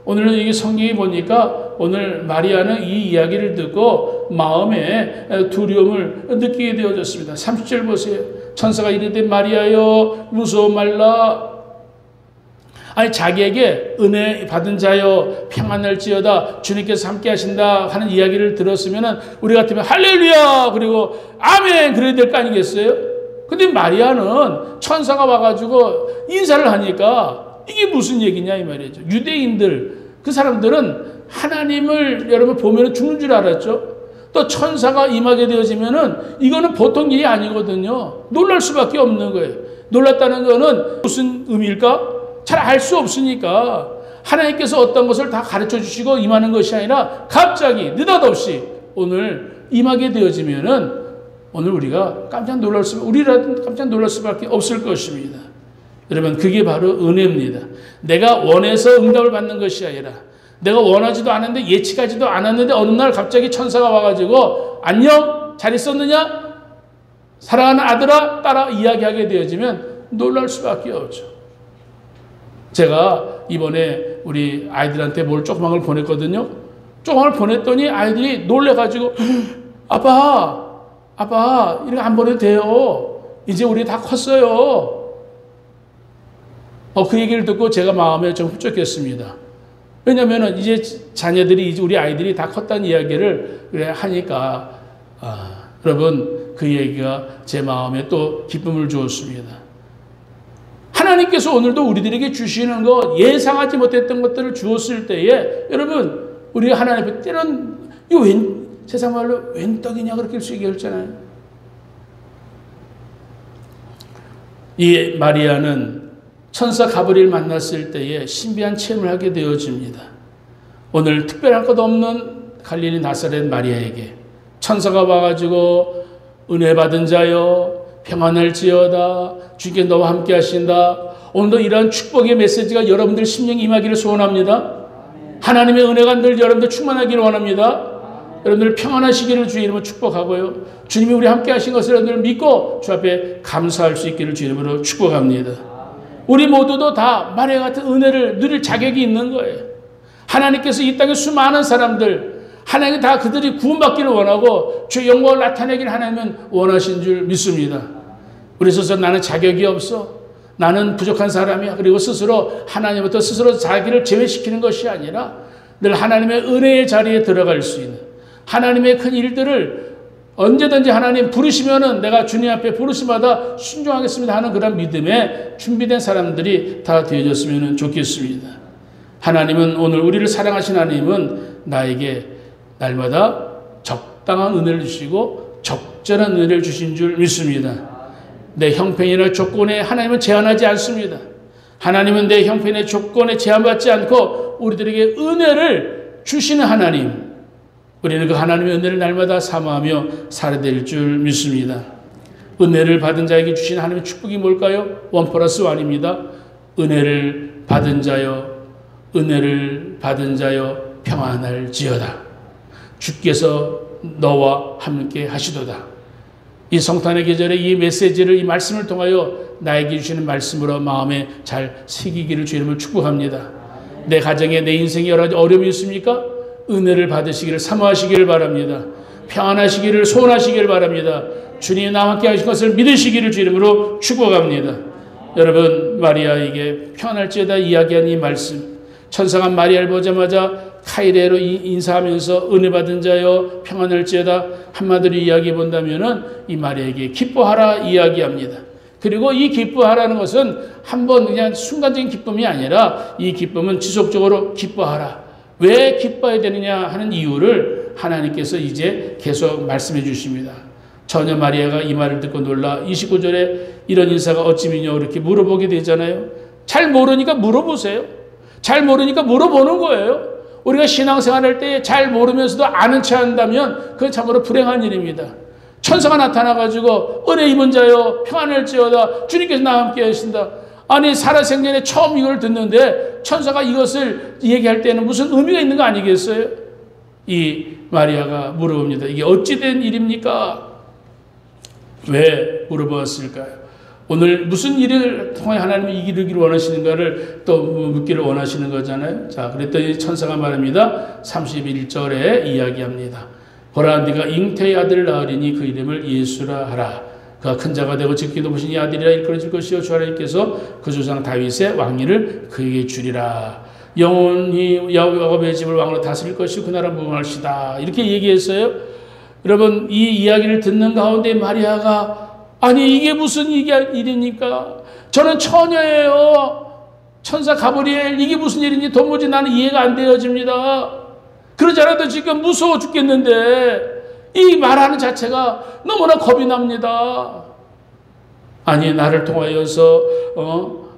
오늘은 이게 성경에 보니까 오늘 마리아는 이 이야기를 듣고 마음에 두려움을 느끼게 되어졌습니다. 30절 보세요. 천사가 이르되 마리아여 무서워 말라. 아니 자기에게 은혜 받은 자여 평안할지어다 주님께서 함께 하신다 하는 이야기를 들었으면 우리 같으면 할렐루야 그리고 아멘 그래야 될 거 아니겠어요? 근데 마리아는 천사가 와가지고 인사를 하니까 이게 무슨 얘기냐 이 말이죠. 유대인들 그 사람들은 하나님을 여러분 보면 죽는 줄 알았죠. 또 천사가 임하게 되어지면은 이거는 보통 일이 아니거든요. 놀랄 수밖에 없는 거예요. 놀랐다는 거는 무슨 의미일까? 잘 알 수 없으니까 하나님께서 어떤 것을 다 가르쳐 주시고 임하는 것이 아니라 갑자기 느닷없이 오늘 임하게 되어지면은 오늘 우리가 우리라도 깜짝 놀랄 수밖에 없을 것입니다. 여러분, 그게 바로 은혜입니다. 내가 원해서 응답을 받는 것이 아니라 내가 원하지도 않았는데 예측하지도 않았는데 어느 날 갑자기 천사가 와가지고 안녕 잘 있었느냐 사랑하는 아들아 딸아 이야기하게 되어지면 놀랄 수밖에 없죠. 제가 이번에 우리 아이들한테 뭘 조그만 걸 보냈거든요. 조그만 걸 보냈더니 아이들이 놀래가지고 아빠 이렇게 안 보내도 돼요. 이제 우리 다 컸어요. 그 얘기를 듣고 제가 마음에 좀 흡족했습니다. 왜냐하면 이제 자녀들이 우리 아이들이 다 컸다는 이야기를 하니까 여러분 그 얘기가 제 마음에 또 기쁨을 주었습니다. 하나님께서 오늘도 우리들에게 주시는 것 예상하지 못했던 것들을 주었을 때에 여러분 우리가 하나님 앞에 때는 이거 세상 말로 웬 떡이냐 그렇게 얘기했잖아요. 이 마리아는 천사 가브리엘 만났을 때에 신비한 체험을 하게 되어집니다. 오늘 특별한 것 없는 갈릴리 나사렛 마리아에게 천사가 와가지고 은혜 받은 자여 평안할지어다 주께 너와 함께 하신다. 오늘도 이러한 축복의 메시지가 여러분들 심령에 임하기를 소원합니다. 하나님의 은혜가 늘 여러분들 충만하기를 원합니다. 여러분들 평안하시기를 주의 이름으로 축복하고요. 주님이 우리 함께 하신 것을 여러분들 믿고 주 앞에 감사할 수 있기를 주의 이름으로 축복합니다. 우리 모두도 다 마리아 같은 은혜를 누릴 자격이 있는 거예요. 하나님께서 이 땅에 수많은 사람들 하나님이 다 그들이 구원받기를 원하고 주의 영광을 나타내기를 하나님은 원하신 줄 믿습니다. 우리 스스로 나는 자격이 없어. 나는 부족한 사람이야. 그리고 스스로 하나님부터 스스로 자기를 제외시키는 것이 아니라 늘 하나님의 은혜의 자리에 들어갈 수 있는 하나님의 큰 일들을 언제든지 하나님 부르시면은 내가 주님 앞에 부르심마다 순종하겠습니다 하는 그런 믿음에 준비된 사람들이 다 되어졌으면 좋겠습니다. 하나님은 오늘 우리를 사랑하신 하나님은 나에게 날마다 적당한 은혜를 주시고 적절한 은혜를 주신 줄 믿습니다. 내 형편이나 조건에 하나님은 제한하지 않습니다. 하나님은 내 형편의 조건에 제한받지 않고 우리들에게 은혜를 주시는 하나님. 우리는 그 하나님의 은혜를 날마다 사모하며 살아야 될 줄 믿습니다. 은혜를 받은 자에게 주신 하나님의 축복이 뭘까요? 1+1입니다. 은혜를 받은 자여 평안할지어다. 주께서 너와 함께 하시도다. 이 성탄의 계절에 이 메시지를 이 말씀을 통하여 나에게 주시는 말씀으로 마음에 잘 새기기를 주님을 축복합니다. 내 가정에 내 인생에 여러 가지 어려움이 있습니까? 은혜를 받으시기를 사모하시기를 바랍니다. 평안하시기를 소원하시기를 바랍니다. 주님이 나와 함께 하신 것을 믿으시기를 주님으로 축복합니다. 여러분 마리아에게 평안할지어다 이야기한 이 말씀 천사가 마리아를 보자마자 카이레로 인사하면서 은혜 받은 자여 평안할지어다 한마디로 이야기해 본다면은 이 마리아에게 기뻐하라 이야기합니다. 그리고 이 기뻐하라는 것은 한번 그냥 순간적인 기쁨이 아니라 이 기쁨은 지속적으로 기뻐하라. 왜 기뻐해야 되느냐 하는 이유를 하나님께서 이제 계속 말씀해 주십니다. 처녀 마리아가 이 말을 듣고 놀라 29절에 이런 인사가 어찌 미냐 이렇게 물어보게 되잖아요. 잘 모르니까 물어보세요. 잘 모르니까 물어보는 거예요. 우리가 신앙생활할 때 잘 모르면서도 아는 체 한다면 그건 참으로 불행한 일입니다. 천사가 나타나가지고 은혜 입은 자여 평안할지어다 주님께서 나와 함께 하신다. 아니 살아생전에 처음 이걸 듣는데 천사가 이것을 얘기할 때는 무슨 의미가 있는 거 아니겠어요? 이 마리아가 물어봅니다. 이게 어찌된 일입니까? 왜 물어보았을까요? 오늘 무슨 일을 통해 하나님이 이기르기를 원하시는가를 또 묻기를 원하시는 거잖아요. 자, 그랬더니 천사가 말합니다. 31절에 이야기합니다. 보라, 네가 잉태의 아들을 낳으리니 그 이름을 예수라 하라. 그가 큰 자가 되고 지키도 보신 이 아들이라 일컬어질 것이요 주 하나님께서 그 조상 다윗의 왕위를 그에게 주리라. 영원히 야곱의 집을 왕으로 다스릴 것이고 그 나라 무궁할시다. 이렇게 얘기했어요. 여러분 이 이야기를 듣는 가운데 마리아가 아니 이게 무슨 일입니까? 저는 처녀예요. 천사 가브리엘 이게 무슨 일인지 도무지 나는 이해가 안 되어집니다. 그러지 않아도 지금 무서워 죽겠는데 이 말하는 자체가 너무나 겁이 납니다. 아니, 나를 통하여서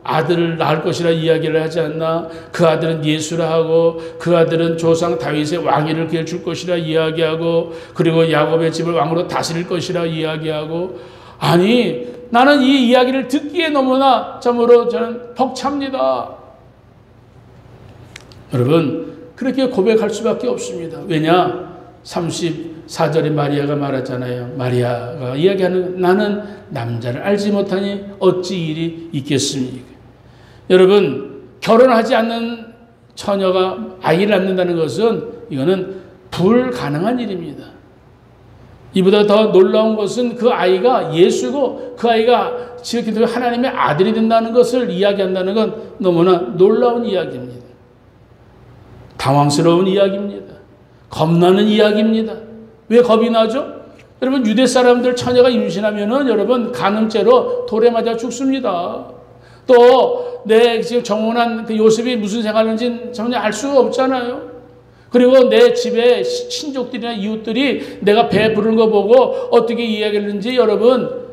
아들을 낳을 것이라 이야기를 하지 않나? 그 아들은 예수라 하고, 그 아들은 조상 다윗의 왕위를 그에 줄 것이라 이야기하고, 그리고 야곱의 집을 왕으로 다스릴 것이라 이야기하고, 아니, 나는 이 이야기를 듣기에 너무나 참으로 저는 벅찹니다. 여러분, 그렇게 고백할 수밖에 없습니다. 왜냐? 34절에 마리아가 말하잖아요. 마리아가 이야기하는, 나는 남자를 알지 못하니 어찌 일이 있겠습니까? 여러분, 결혼하지 않는 처녀가 아이를 낳는다는 것은 이거는 불가능한 일입니다. 이보다 더 놀라운 것은 그 아이가 예수고 그 아이가 지극히 하나님의 아들이 된다는 것을 이야기한다는 건 너무나 놀라운 이야기입니다. 당황스러운 이야기입니다. 겁나는 이야기입니다. 왜 겁이 나죠? 여러분, 유대 사람들 처녀가 임신하면은 여러분 간음죄로 돌에 맞아 죽습니다. 또 내 지금 정혼한 그 요셉이 무슨 생활하는지 전혀 알 수가 없잖아요. 그리고 내 집에 친족들이나 이웃들이 내가 배 부르는 거 보고 어떻게 이야기했는지 여러분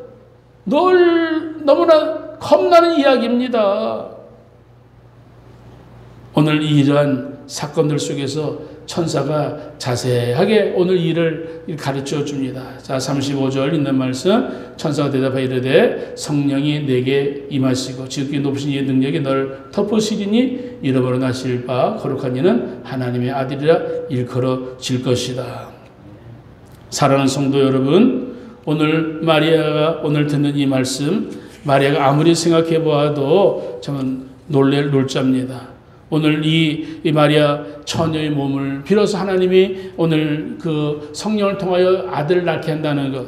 너무나 겁나는 이야기입니다. 오늘 이러한 사건들 속에서 천사가 자세하게 오늘 일을 가르쳐 줍니다. 자, 35절 있는 말씀, 천사가 대답하여 이르되 성령이 내게 임하시고 지극히 높으신 이의 능력이 너를 덮으시리니 잃어버려 나실 바 거룩한 이는 하나님의 아들이라 일컬어질 것이다. 사랑하는 성도 여러분, 오늘 마리아가 오늘 듣는 이 말씀, 마리아가 아무리 생각해 보아도 저는 놀랄 놀자입니다. 오늘 이 마리아 처녀의 몸을 빌어서 하나님이 오늘 그 성령을 통하여 아들을 낳게 한다는 것,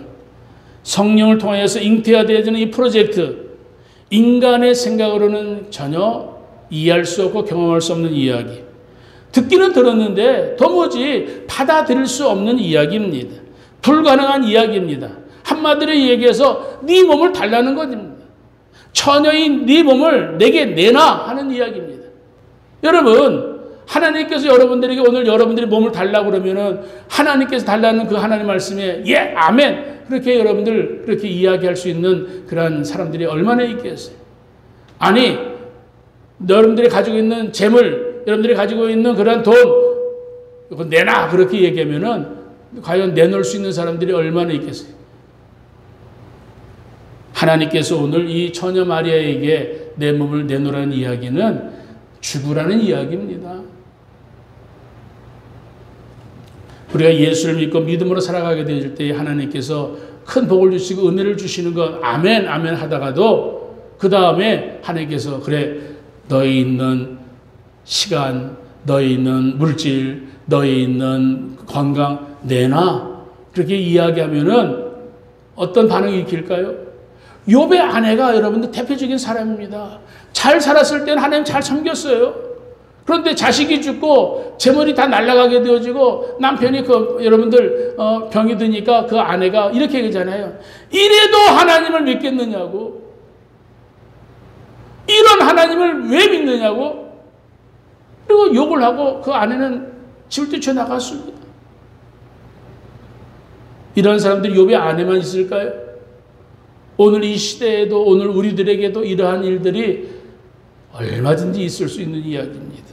성령을 통하여서 잉태화되어지는 이 프로젝트, 인간의 생각으로는 전혀 이해할 수 없고 경험할 수 없는 이야기, 듣기는 들었는데 도무지 받아들일 수 없는 이야기입니다. 불가능한 이야기입니다. 한마디로 얘기해서 네 몸을 달라는 것입니다. 처녀인 네 몸을 내게 내놔 하는 이야기입니다. 여러분, 하나님께서 여러분들에게 오늘 여러분들이 몸을 달라고 그러면은 하나님께서 달라는 그 하나님 말씀에 예, 아멘, 그렇게 여러분들 그렇게 이야기할 수 있는 그런 사람들이 얼마나 있겠어요? 아니, 여러분들이 가지고 있는 재물, 여러분들이 가지고 있는 그런 돈, 이거 내놔, 그렇게 얘기하면은 과연 내놓을 수 있는 사람들이 얼마나 있겠어요? 하나님께서 오늘 이 처녀 마리아에게 내 몸을 내놓으라는 이야기는 죽으라는 이야기입니다. 우리가 예수를 믿고 믿음으로 살아가게 되질 때 하나님께서 큰 복을 주시고 은혜를 주시는 것 아멘 아멘 하다가도 그 다음에 하나님께서 그래, 너희 있는 시간, 너희 있는 물질, 너희 있는 건강 내놔, 그렇게 이야기하면은 어떤 반응이 일으킬까요? 욥의 아내가 여러분들 대표적인 사람입니다. 잘 살았을 때는 하나님 잘 섬겼어요. 그런데 자식이 죽고 재물이 다 날아가게 되어지고 남편이 여러분들 병이 드니까 그 아내가 이렇게 얘기하잖아요. 이래도 하나님을 믿겠느냐고. 이런 하나님을 왜 믿느냐고. 그리고 욕을 하고 그 아내는 집을 뛰쳐나갔습니다. 이런 사람들이 욥의 아내만 있을까요? 오늘 이 시대에도 오늘 우리들에게도 이러한 일들이 얼마든지 있을 수 있는 이야기입니다.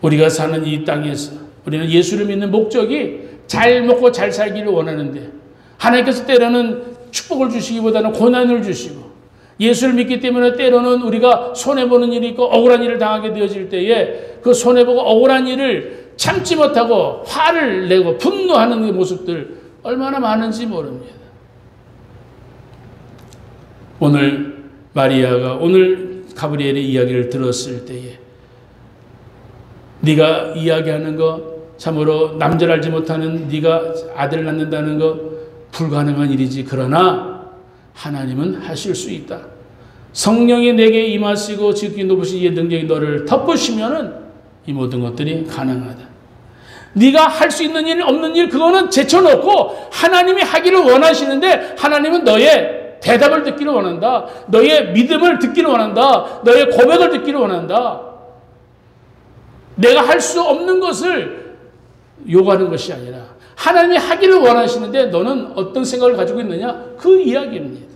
우리가 사는 이 땅에서 우리는 예수를 믿는 목적이 잘 먹고 잘 살기를 원하는데 하나님께서 때로는 축복을 주시기보다는 고난을 주시고 예수를 믿기 때문에 때로는 우리가 손해보는 일이 있고 억울한 일을 당하게 되어질 때에 그 손해보고 억울한 일을 참지 못하고 화를 내고 분노하는 그 모습들 얼마나 많은지 모릅니다. 오늘 마리아가 오늘 가브리엘의 이야기를 들었을 때에 네가 이야기하는 거 참으로 남자를 알지 못하는 네가 아들을 낳는다는 거 불가능한 일이지. 그러나 하나님은 하실 수 있다. 성령이 내게 임하시고 지극히 높으신 이의 능력이 너를 덮으시면은 이 모든 것들이 가능하다. 네가 할 수 있는 일 없는 일 그거는 제쳐놓고 하나님이 하기를 원하시는데 하나님은 너의 대답을 듣기를 원한다. 너의 믿음을 듣기를 원한다. 너의 고백을 듣기를 원한다. 내가 할 수 없는 것을 요구하는 것이 아니라 하나님이 하기를 원하시는데 너는 어떤 생각을 가지고 있느냐? 그 이야기입니다.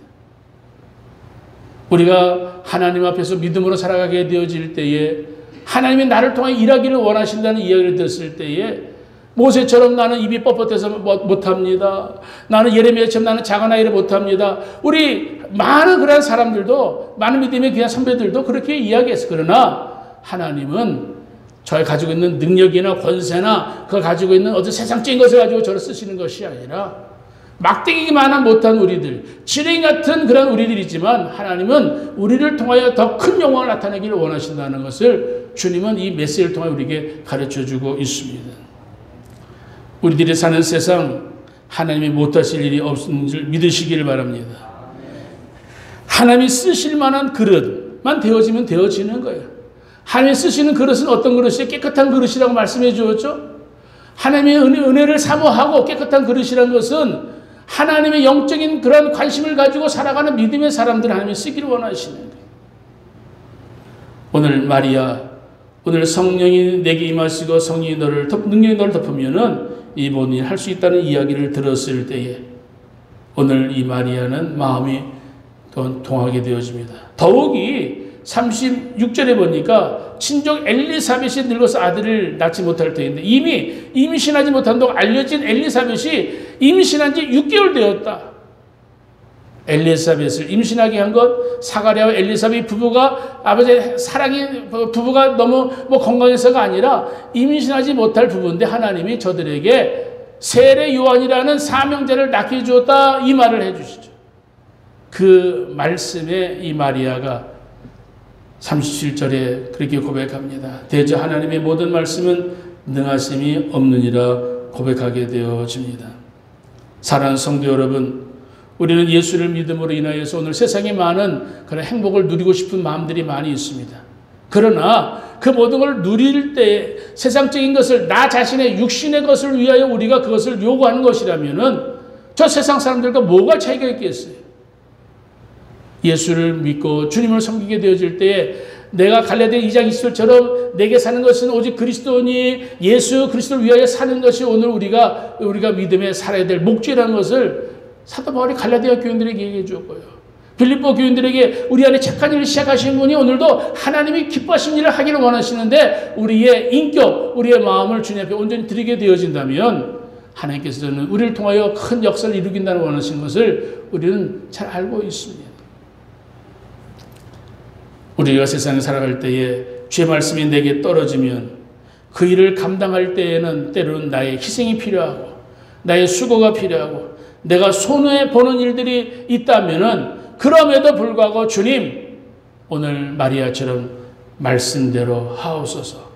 우리가 하나님 앞에서 믿음으로 살아가게 되어질 때에 하나님이 나를 통해 일하기를 원하신다는 이야기를 들었을 때에 모세처럼 나는 입이 뻣뻣해서 못합니다. 나는 예레미야처럼 나는 작은 아이를 못합니다. 우리 많은 그런 사람들도 많은 믿음의 귀한 선배들도 그렇게 이야기했어요. 그러나 하나님은 저의 가지고 있는 능력이나 권세나 그걸 가지고 있는 어떤 세상적인 것을 가지고 저를 쓰시는 것이 아니라 막대기만한 못한 우리들, 지렁이 같은 그런 우리들이지만 하나님은 우리를 통하여 더 큰 영광을 나타내기를 원하신다는 것을 주님은 이 메시지를 통해 우리에게 가르쳐주고 있습니다. 우리들이 사는 세상 하나님이 못하실 일이 없는 줄 믿으시기를 바랍니다. 하나님이 쓰실 만한 그릇만 되어지면 되어지는 거예요. 하나님이 쓰시는 그릇은 어떤 그릇이에요? 깨끗한 그릇이라고 말씀해 주었죠. 하나님의 은혜를 사모하고 깨끗한 그릇이라는 것은 하나님의 영적인 그런 관심을 가지고 살아가는 믿음의 사람들 하나님이 쓰기를 원하시는 거예요. 오늘 마리아, 오늘 성령이 내게 임하시고 성령이 능력이 너를 덮으면은 이 모든 일 할 수 있다는 이야기를 들었을 때에 오늘 이 마리아는 마음이 동하게 되어집니다. 더욱이 36절에 보니까 친족 엘리사벳이 늙어서 아들을 낳지 못할 때인데 이미 임신하지 못한다고 알려진 엘리사벳이 임신한 지 6개월 되었다. 엘리사벳을 임신하게 한 것 사가랴와 엘리사벳 부부가 아버지의 사랑이 부부가 너무 건강해서가 아니라 임신하지 못할 부부인데 하나님이 저들에게 세례 요한이라는 사명자를 낳게 주었다 이 말을 해주시죠. 그 말씀에 이 마리아가 37절에 그렇게 고백합니다. 대저 하나님의 모든 말씀은 능하심이 없느니라 고백하게 되어집니다. 사랑하는 성도 여러분, 우리는 예수를 믿음으로 인하여서 오늘 세상에 많은 그런 행복을 누리고 싶은 마음들이 많이 있습니다. 그러나 그 모든 걸 누릴 때 세상적인 것을 나 자신의 육신의 것을 위하여 우리가 그것을 요구하는 것이라면은 저 세상 사람들과 뭐가 차이가 있겠어요? 예수를 믿고 주님을 섬기게 되어질 때에 내가 갈라디아 2장 20절처럼 내게 사는 것은 오직 그리스도니 예수 그리스도를 위하여 사는 것이 오늘 우리가 믿음에 살아야 될 목적이라는 것을 사도 바울이 갈라디아 교인들에게 얘기해 주었고요. 빌립보 교인들에게 우리 안에 착한 일을 시작하신 분이 오늘도 하나님이 기뻐하신 일을 하기를 원하시는데 우리의 인격, 우리의 마음을 주님 앞에 온전히 드리게 되어진다면 하나님께서는 우리를 통하여 큰 역사를 이루긴다는 원하시는 것을 우리는 잘 알고 있습니다. 우리가 세상에 살아갈 때에 주의 말씀이 내게 떨어지면 그 일을 감당할 때에는 때로는 나의 희생이 필요하고 나의 수고가 필요하고 내가 손해 보는 일들이 있다면은 그럼에도 불구하고 주님 오늘 마리아처럼 말씀대로 하옵소서.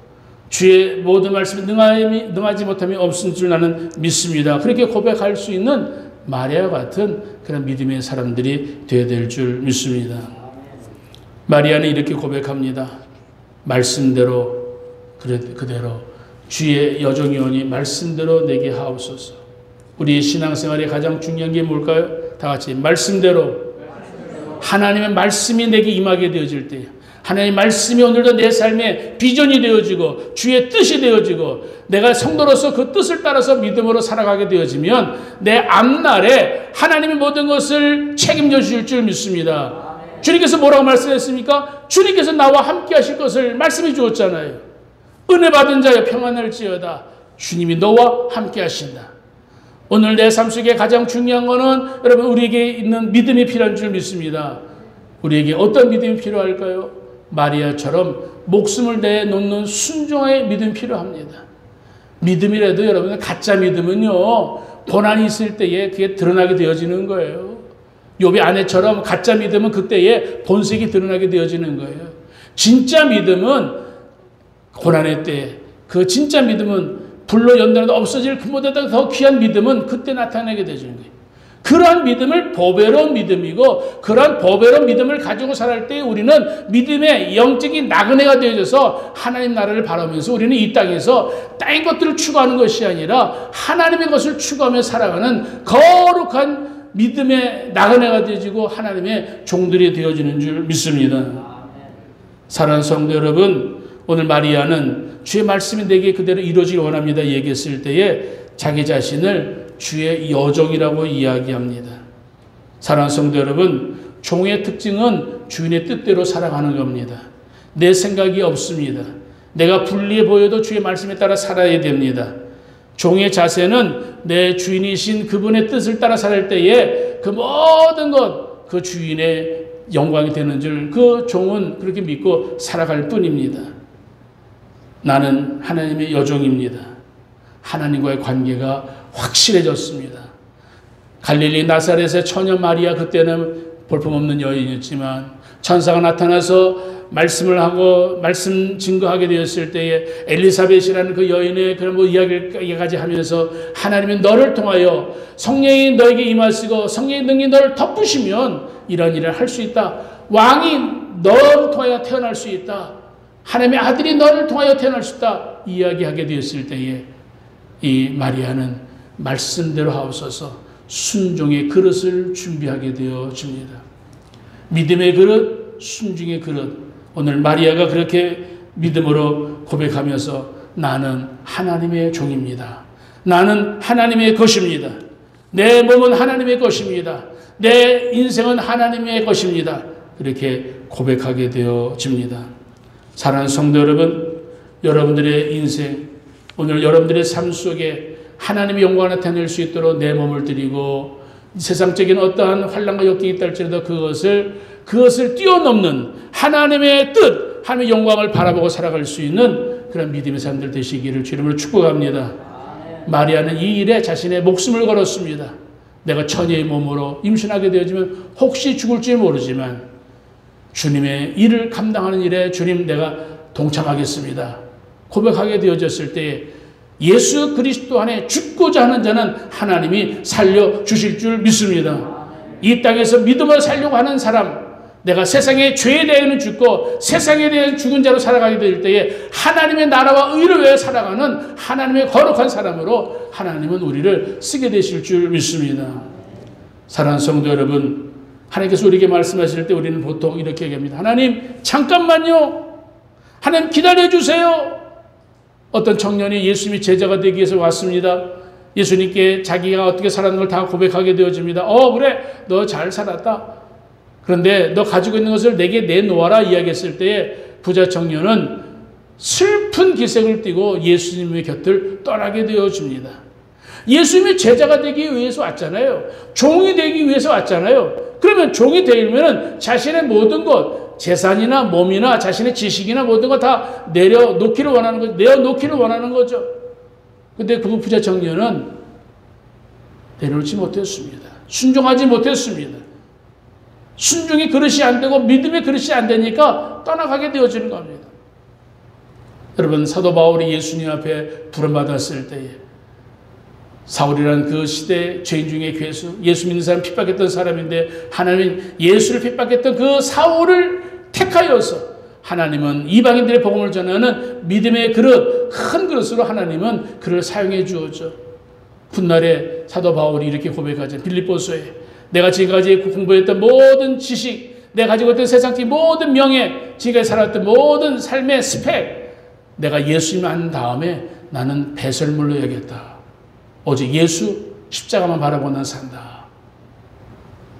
주의 모든 말씀에 능하지 못함이 없은 줄 나는 믿습니다. 그렇게 고백할 수 있는 마리아 같은 그런 믿음의 사람들이 되어야 될 줄 믿습니다. 마리아는 이렇게 고백합니다. 말씀대로 그대로 주의 여종이오니 말씀대로 내게 하옵소서. 우리의 신앙생활에 가장 중요한 게 뭘까요? 다 같이 말씀대로 하나님의 말씀이 내게 임하게 되어질 때 하나님의 말씀이 오늘도 내 삶의 비전이 되어지고 주의 뜻이 되어지고 내가 성도로서 그 뜻을 따라서 믿음으로 살아가게 되어지면 내 앞날에 하나님이 모든 것을 책임져 주실 줄 믿습니다. 주님께서 뭐라고 말씀했습니까? 주님께서 나와 함께 하실 것을 말씀해 주었잖아요. 은혜 받은 자여 평안할지어다. 주님이 너와 함께 하신다. 오늘 내 삶 속에 가장 중요한 것은 여러분 우리에게 있는 믿음이 필요한 줄 믿습니다. 우리에게 어떤 믿음이 필요할까요? 마리아처럼 목숨을 내놓는 순종의 믿음이 필요합니다. 믿음이라도 여러분 가짜 믿음은요 고난이 있을 때에 그게 드러나게 되어지는 거예요. 욥의 아내처럼 가짜 믿음은 그때에 본색이 드러나게 되어지는 거예요. 진짜 믿음은 고난의 때 그 진짜 믿음은 불로 연단해도 없어질 그보다 더 귀한 믿음은 그때 나타나게 되는 거예요. 그러한 믿음을 보배로운 믿음이고 그러한 보배로운 믿음을 가지고 살아갈 때 우리는 믿음의 영적인 나그네가 되어져서 하나님 나라를 바라면서 우리는 이 땅에서 땅의 것들을 추구하는 것이 아니라 하나님의 것을 추구하며 살아가는 거룩한 믿음의 나그네가 되어지고 하나님의 종들이 되어지는 줄 믿습니다. 사랑하는 성도 여러분, 오늘 마리아는 주의 말씀이 내게 그대로 이루어지길 원합니다 얘기했을 때에 자기 자신을 주의 여종이라고 이야기합니다. 사랑하는 성도 여러분, 종의 특징은 주인의 뜻대로 살아가는 겁니다. 내 생각이 없습니다. 내가 불리해 보여도 주의 말씀에 따라 살아야 됩니다. 종의 자세는 내 주인이신 그분의 뜻을 따라 살 때에 그 모든 것, 그 주인의 영광이 되는 줄 그 종은 그렇게 믿고 살아갈 뿐입니다. 나는 하나님의 여종입니다. 하나님과의 관계가 확실해졌습니다. 갈릴리 나사렛의 처녀 마리아, 그때는 볼품없는 여인이었지만 천사가 나타나서 말씀을 하고 말씀 증거하게 되었을 때에 엘리사벳이라는 그 여인의 그런 이야기까지 하면서 하나님은 너를 통하여 성령이 너에게 임하시고 성령의 능력이 너를 덮으시면 이런 일을 할 수 있다. 왕이 너를 통하여 태어날 수 있다. 하나님의 아들이 너를 통하여 태어날 수 있다. 이야기하게 되었을 때에 이 마리아는 말씀대로 하옵소서 순종의 그릇을 준비하게 되어집니다. 믿음의 그릇, 순종의 그릇. 오늘 마리아가 그렇게 믿음으로 고백하면서 나는 하나님의 종입니다. 나는 하나님의 것입니다. 내 몸은 하나님의 것입니다. 내 인생은 하나님의 것입니다. 그렇게 고백하게 되어집니다. 사랑하는 성도 여러분, 여러분들의 인생, 오늘 여러분들의 삶 속에 하나님의 영광을 나타낼 수 있도록 내 몸을 드리고 세상적인 어떠한 환난과 역경이 있다 할지라도 그것을 뛰어넘는 하나님의 뜻, 하나님의 영광을 바라보고 살아갈 수 있는 그런 믿음의 사람들 되시기를 주 이름으로 축복합니다. 마리아는 이 일에 자신의 목숨을 걸었습니다. 내가 처녀의 몸으로 임신하게 되어지면 혹시 죽을지 모르지만 주님의 일을 감당하는 일에 주님 내가 동참하겠습니다. 고백하게 되어졌을 때 예수 그리스도 안에 죽고자 하는 자는 하나님이 살려주실 줄 믿습니다. 이 땅에서 믿음으로 살려고 하는 사람, 내가 세상의 죄에 대해서는 죽고 세상에 대해 죽은 자로 살아가게 될 때에 하나님의 나라와 의를 위해 살아가는 하나님의 거룩한 사람으로 하나님은 우리를 쓰게 되실 줄 믿습니다. 사랑하는 성도 여러분, 하나님께서 우리에게 말씀하실 때 우리는 보통 이렇게 얘기합니다. 하나님 잠깐만요. 하나님 기다려주세요. 어떤 청년이 예수님이 제자가 되기 위해서 왔습니다. 예수님께 자기가 어떻게 살았는 걸 다 고백하게 되어집니다. 그래 너 잘 살았다. 그런데 너 가지고 있는 것을 내게 내놓아라 이야기했을 때에 부자 청년은 슬픈 기색을 띠고 예수님의 곁을 떠나게 되어집니다. 예수님의 제자가 되기 위해서 왔잖아요. 종이 되기 위해서 왔잖아요. 그러면 종이 되려면 자신의 모든 것, 재산이나 몸이나 자신의 지식이나 모든 것 다 내려놓기를 원하는 거죠. 근데 그 부자 청년은 내려놓지 못했습니다. 순종하지 못했습니다. 순종의 그릇이 안 되고 믿음의 그릇이 안 되니까 떠나가게 되어지는 겁니다. 여러분, 사도 바울이 예수님 앞에 부름받았을 때에 사울이라는 그 시대 죄인 중에 괴수, 예수 믿는 사람 핍박했던 사람인데 하나님은 예수를 핍박했던 그 사울을 택하여서 하나님은 이방인들의 복음을 전하는 믿음의 그릇, 큰 그릇으로 하나님은 그를 사용해 주었죠. 훗날에 사도 바울이 이렇게 고백하죠. 빌립보서에 내가 지금까지 공부했던 모든 지식, 내가 가지고 있던 세상적인 모든 명예, 지금까지 살았던 모든 삶의 스펙, 내가 예수님 한 다음에 나는 배설물로 여겼다. 오직 예수 십자가만 바라보는 산다.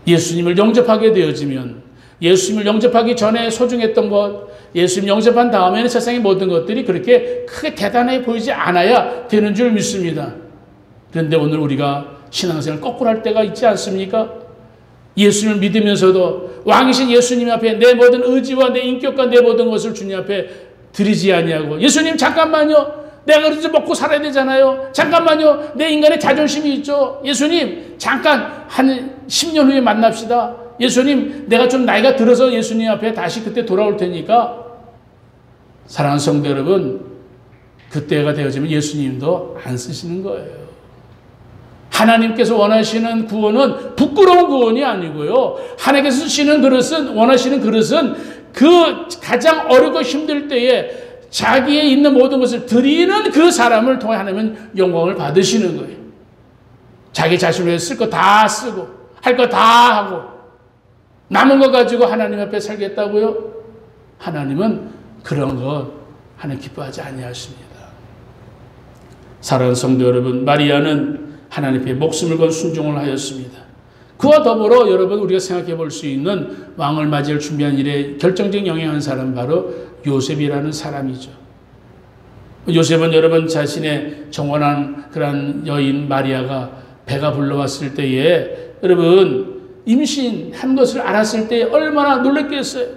예수님을 영접하게 되어지면 예수님을 영접하기 전에 소중했던 것, 예수님 영접한 다음에는 세상의 모든 것들이 그렇게 크게 대단해 보이지 않아야 되는 줄 믿습니다. 그런데 오늘 우리가 신앙생활을 거꾸로 할 때가 있지 않습니까? 예수님을 믿으면서도 왕이신 예수님 앞에 내 모든 의지와 내 인격과 내 모든 것을 주님 앞에 드리지 아니하고, 예수님 잠깐만요. 내가 그래도 먹고 살아야 되잖아요. 잠깐만요. 내 인간의 자존심이 있죠. 예수님 잠깐 한 10년 후에 만납시다. 예수님 내가 좀 나이가 들어서 예수님 앞에 다시 그때 돌아올 테니까. 사랑하는 성도 여러분, 그때가 되어지면 예수님도 안 쓰시는 거예요. 하나님께서 원하시는 구원은 부끄러운 구원이 아니고요. 하나님께서 쓰시는 그릇은, 원하시는 그릇은 그 가장 어렵고 힘들 때에 자기의 있는 모든 것을 드리는 그 사람을 통해 하나님은 영광을 받으시는 거예요. 자기 자신을 위해 쓸 거 다 쓰고 할 거 다 하고 남은 거 가지고 하나님 앞에 살겠다고요? 하나님은 그런 거 하나님 기뻐하지 아니하십니다. 사랑하는 성도 여러분, 마리아는 하나님 앞에 목숨을 건 순종을 하였습니다. 그와 더불어 여러분 우리가 생각해 볼 수 있는 왕을 맞이할 준비한 일에 결정적인 영향한 사람은 바로 요셉이라는 사람이죠. 요셉은 여러분 자신의 정원한 그런 여인 마리아가 배가 불러왔을 때에 여러분 임신한 것을 알았을 때 얼마나 놀랐겠어요.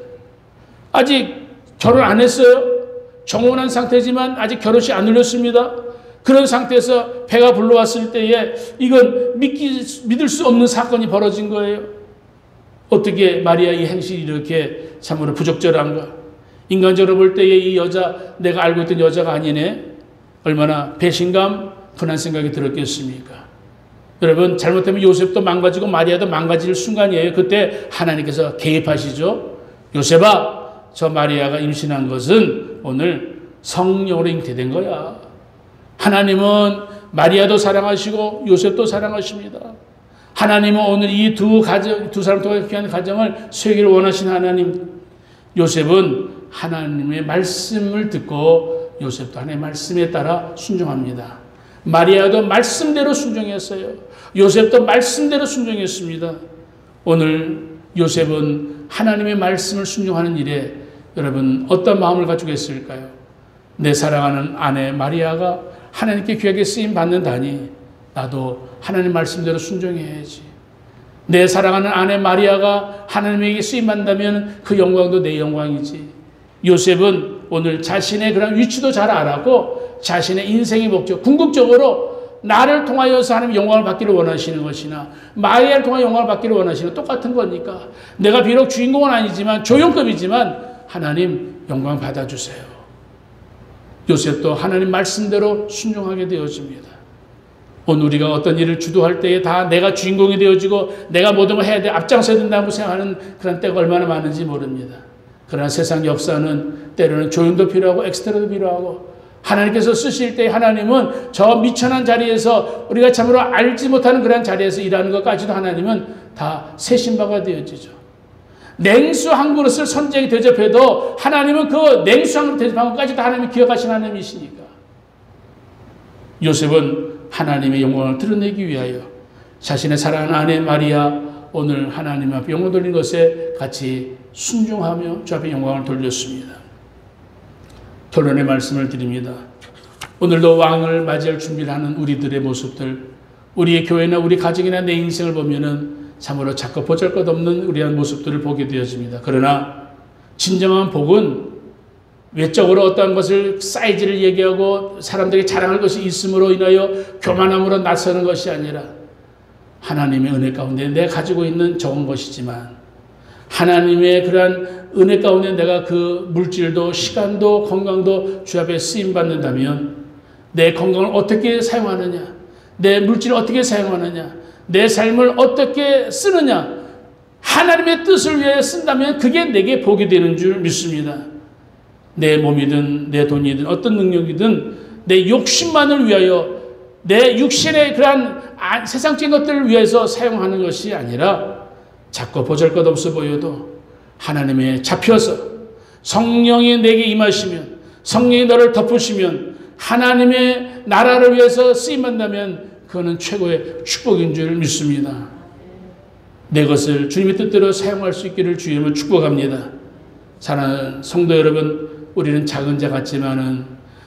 아직 결혼 안 했어요. 정혼한 상태지만 아직 결혼식 안 올렸습니다. 그런 상태에서 배가 불러왔을 때에 이건 믿을 수 없는 사건이 벌어진 거예요. 어떻게 마리아의 행실이 이렇게 참으로 부적절한가? 인간적으로 볼 때에 이 여자, 내가 알고 있던 여자가 아니네. 얼마나 배신감, 분한 생각이 들었겠습니까? 여러분 잘못하면 요셉도 망가지고 마리아도 망가질 순간이에요. 그때 하나님께서 개입하시죠. 요셉아, 저 마리아가 임신한 것은 오늘 성령으로 잉태된 거야. 하나님은 마리아도 사랑하시고 요셉도 사랑하십니다. 하나님은 오늘 이 두 사람 통해 귀한 가정을 세우기를 원하시는 하나님. 요셉은 하나님의 말씀을 듣고 요셉도 하나님의 말씀에 따라 순종합니다. 마리아도 말씀대로 순종했어요. 요셉도 말씀대로 순종했습니다. 오늘 요셉은 하나님의 말씀을 순종하는 일에 여러분 어떤 마음을 가지고 있을까요? 내 사랑하는 아내 마리아가 하나님께 귀하게 쓰임 받는다니 나도 하나님 말씀대로 순종해야지. 내 사랑하는 아내 마리아가 하나님에게 쓰임 받는다면 그 영광도 내 영광이지. 요셉은 오늘 자신의 그런 위치도 잘 알았고 자신의 인생의 목적, 궁극적으로 나를 통하여서 하나님 영광을 받기를 원하시는 것이나 마리아를 통하여 영광을 받기를 원하시는 똑같은 거니까 내가 비록 주인공은 아니지만 조연급이지만 하나님 영광 받아주세요. 요셉도 하나님 말씀대로 순종하게 되어집니다. 오늘 우리가 어떤 일을 주도할 때에 다 내가 주인공이 되어지고 내가 모든 걸 해야 돼, 앞장서야 된다고 생각하는 그런 때가 얼마나 많은지 모릅니다. 그러나 세상 역사는 때로는 조연도 필요하고 엑스트라도 필요하고 하나님께서 쓰실 때 하나님은 저 미천한 자리에서 우리가 참으로 알지 못하는 그런 자리에서 일하는 것까지도 하나님은 다 세신바가 되어지죠. 냉수 한 그릇을 선쟁이 대접해도 하나님은 그 냉수 한 그릇 대접한 것까지도 하나님이 기억하시는 하나님이시니까. 요셉은 하나님의 영광을 드러내기 위하여 자신의 사랑하는 아내 마리아 오늘 하나님 앞에 영광 돌린 것에 같이 순종하며 주 앞에 영광을 돌렸습니다. 결론의 말씀을 드립니다. 오늘도 왕을 맞이할 준비를 하는 우리들의 모습들, 우리의 교회나 우리 가정이나 내 인생을 보면은 참으로 자꾸 보잘것없는 우리의 모습들을 보게 되어집니다. 그러나 진정한 복은 외적으로 어떠한 것을 사이즈를 얘기하고 사람들에게 자랑할 것이 있음으로 인하여 교만함으로 나서는 것이 아니라 하나님의 은혜 가운데 내가 가지고 있는 적은 것이지만 하나님의 그러한 은혜 가운데 내가 그 물질도 시간도 건강도 주 앞에 쓰임받는다면 내 건강을 어떻게 사용하느냐, 내 물질을 어떻게 사용하느냐, 내 삶을 어떻게 쓰느냐, 하나님의 뜻을 위해 쓴다면 그게 내게 복이 되는 줄 믿습니다. 내 몸이든 내 돈이든 어떤 능력이든 내 욕심만을 위하여 내 육신의 그러한 세상적인 것들을 위해서 사용하는 것이 아니라 자꾸 보잘것없어 보여도 하나님의 잡혀서 성령이 내게 임하시면 성령이 너를 덮으시면 하나님의 나라를 위해서 쓰임받는다면 그거는 최고의 축복인 줄 믿습니다. 내 것을 주님의 뜻대로 사용할 수 있기를 주님을 축복합니다. 사랑하는 성도 여러분, 우리는 작은 자 같지만은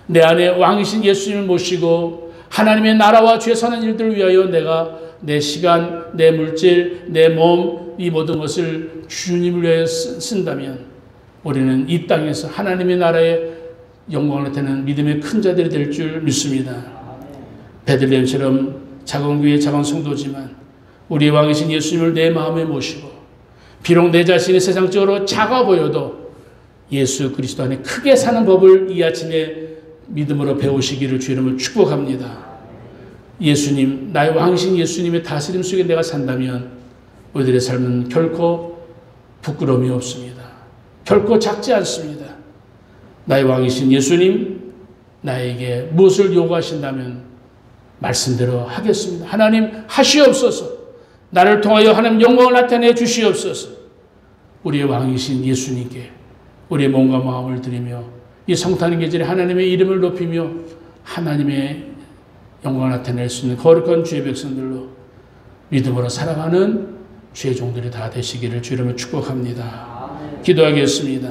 내 안에 왕이신 예수님을 모시고 하나님의 나라와 주의 선한 일들을 위하여 내가 내 시간, 내 물질, 내 몸, 이 모든 것을 주님을 위하여 쓴다면 우리는 이 땅에서 하나님의 나라의 영광을 나타내는 믿음의 큰 자들이 될 줄 믿습니다. 베들레헴처럼 작은 교회 작은 성도지만 우리의 왕이신 예수님을 내 마음에 모시고 비록 내 자신이 세상적으로 작아 보여도 예수 그리스도 안에 크게 사는 법을 이 아침에 믿음으로 배우시기를 주 이름으로 축복합니다. 예수님, 나의 왕이신 예수님의 다스림 속에 내가 산다면 우리들의 삶은 결코 부끄러움이 없습니다. 결코 작지 않습니다. 나의 왕이신 예수님, 나에게 무엇을 요구하신다면 말씀대로 하겠습니다. 하나님 하시옵소서. 나를 통하여 하나님 영광을 나타내 주시옵소서. 우리의 왕이신 예수님께 우리의 몸과 마음을 드리며 이 성탄의 계절에 하나님의 이름을 높이며 하나님의 영광을 나타낼 수 있는 거룩한 주의 백성들로 믿음으로 살아가는 주의 종들이 다 되시기를 주 이름으로 축복합니다. 기도하겠습니다.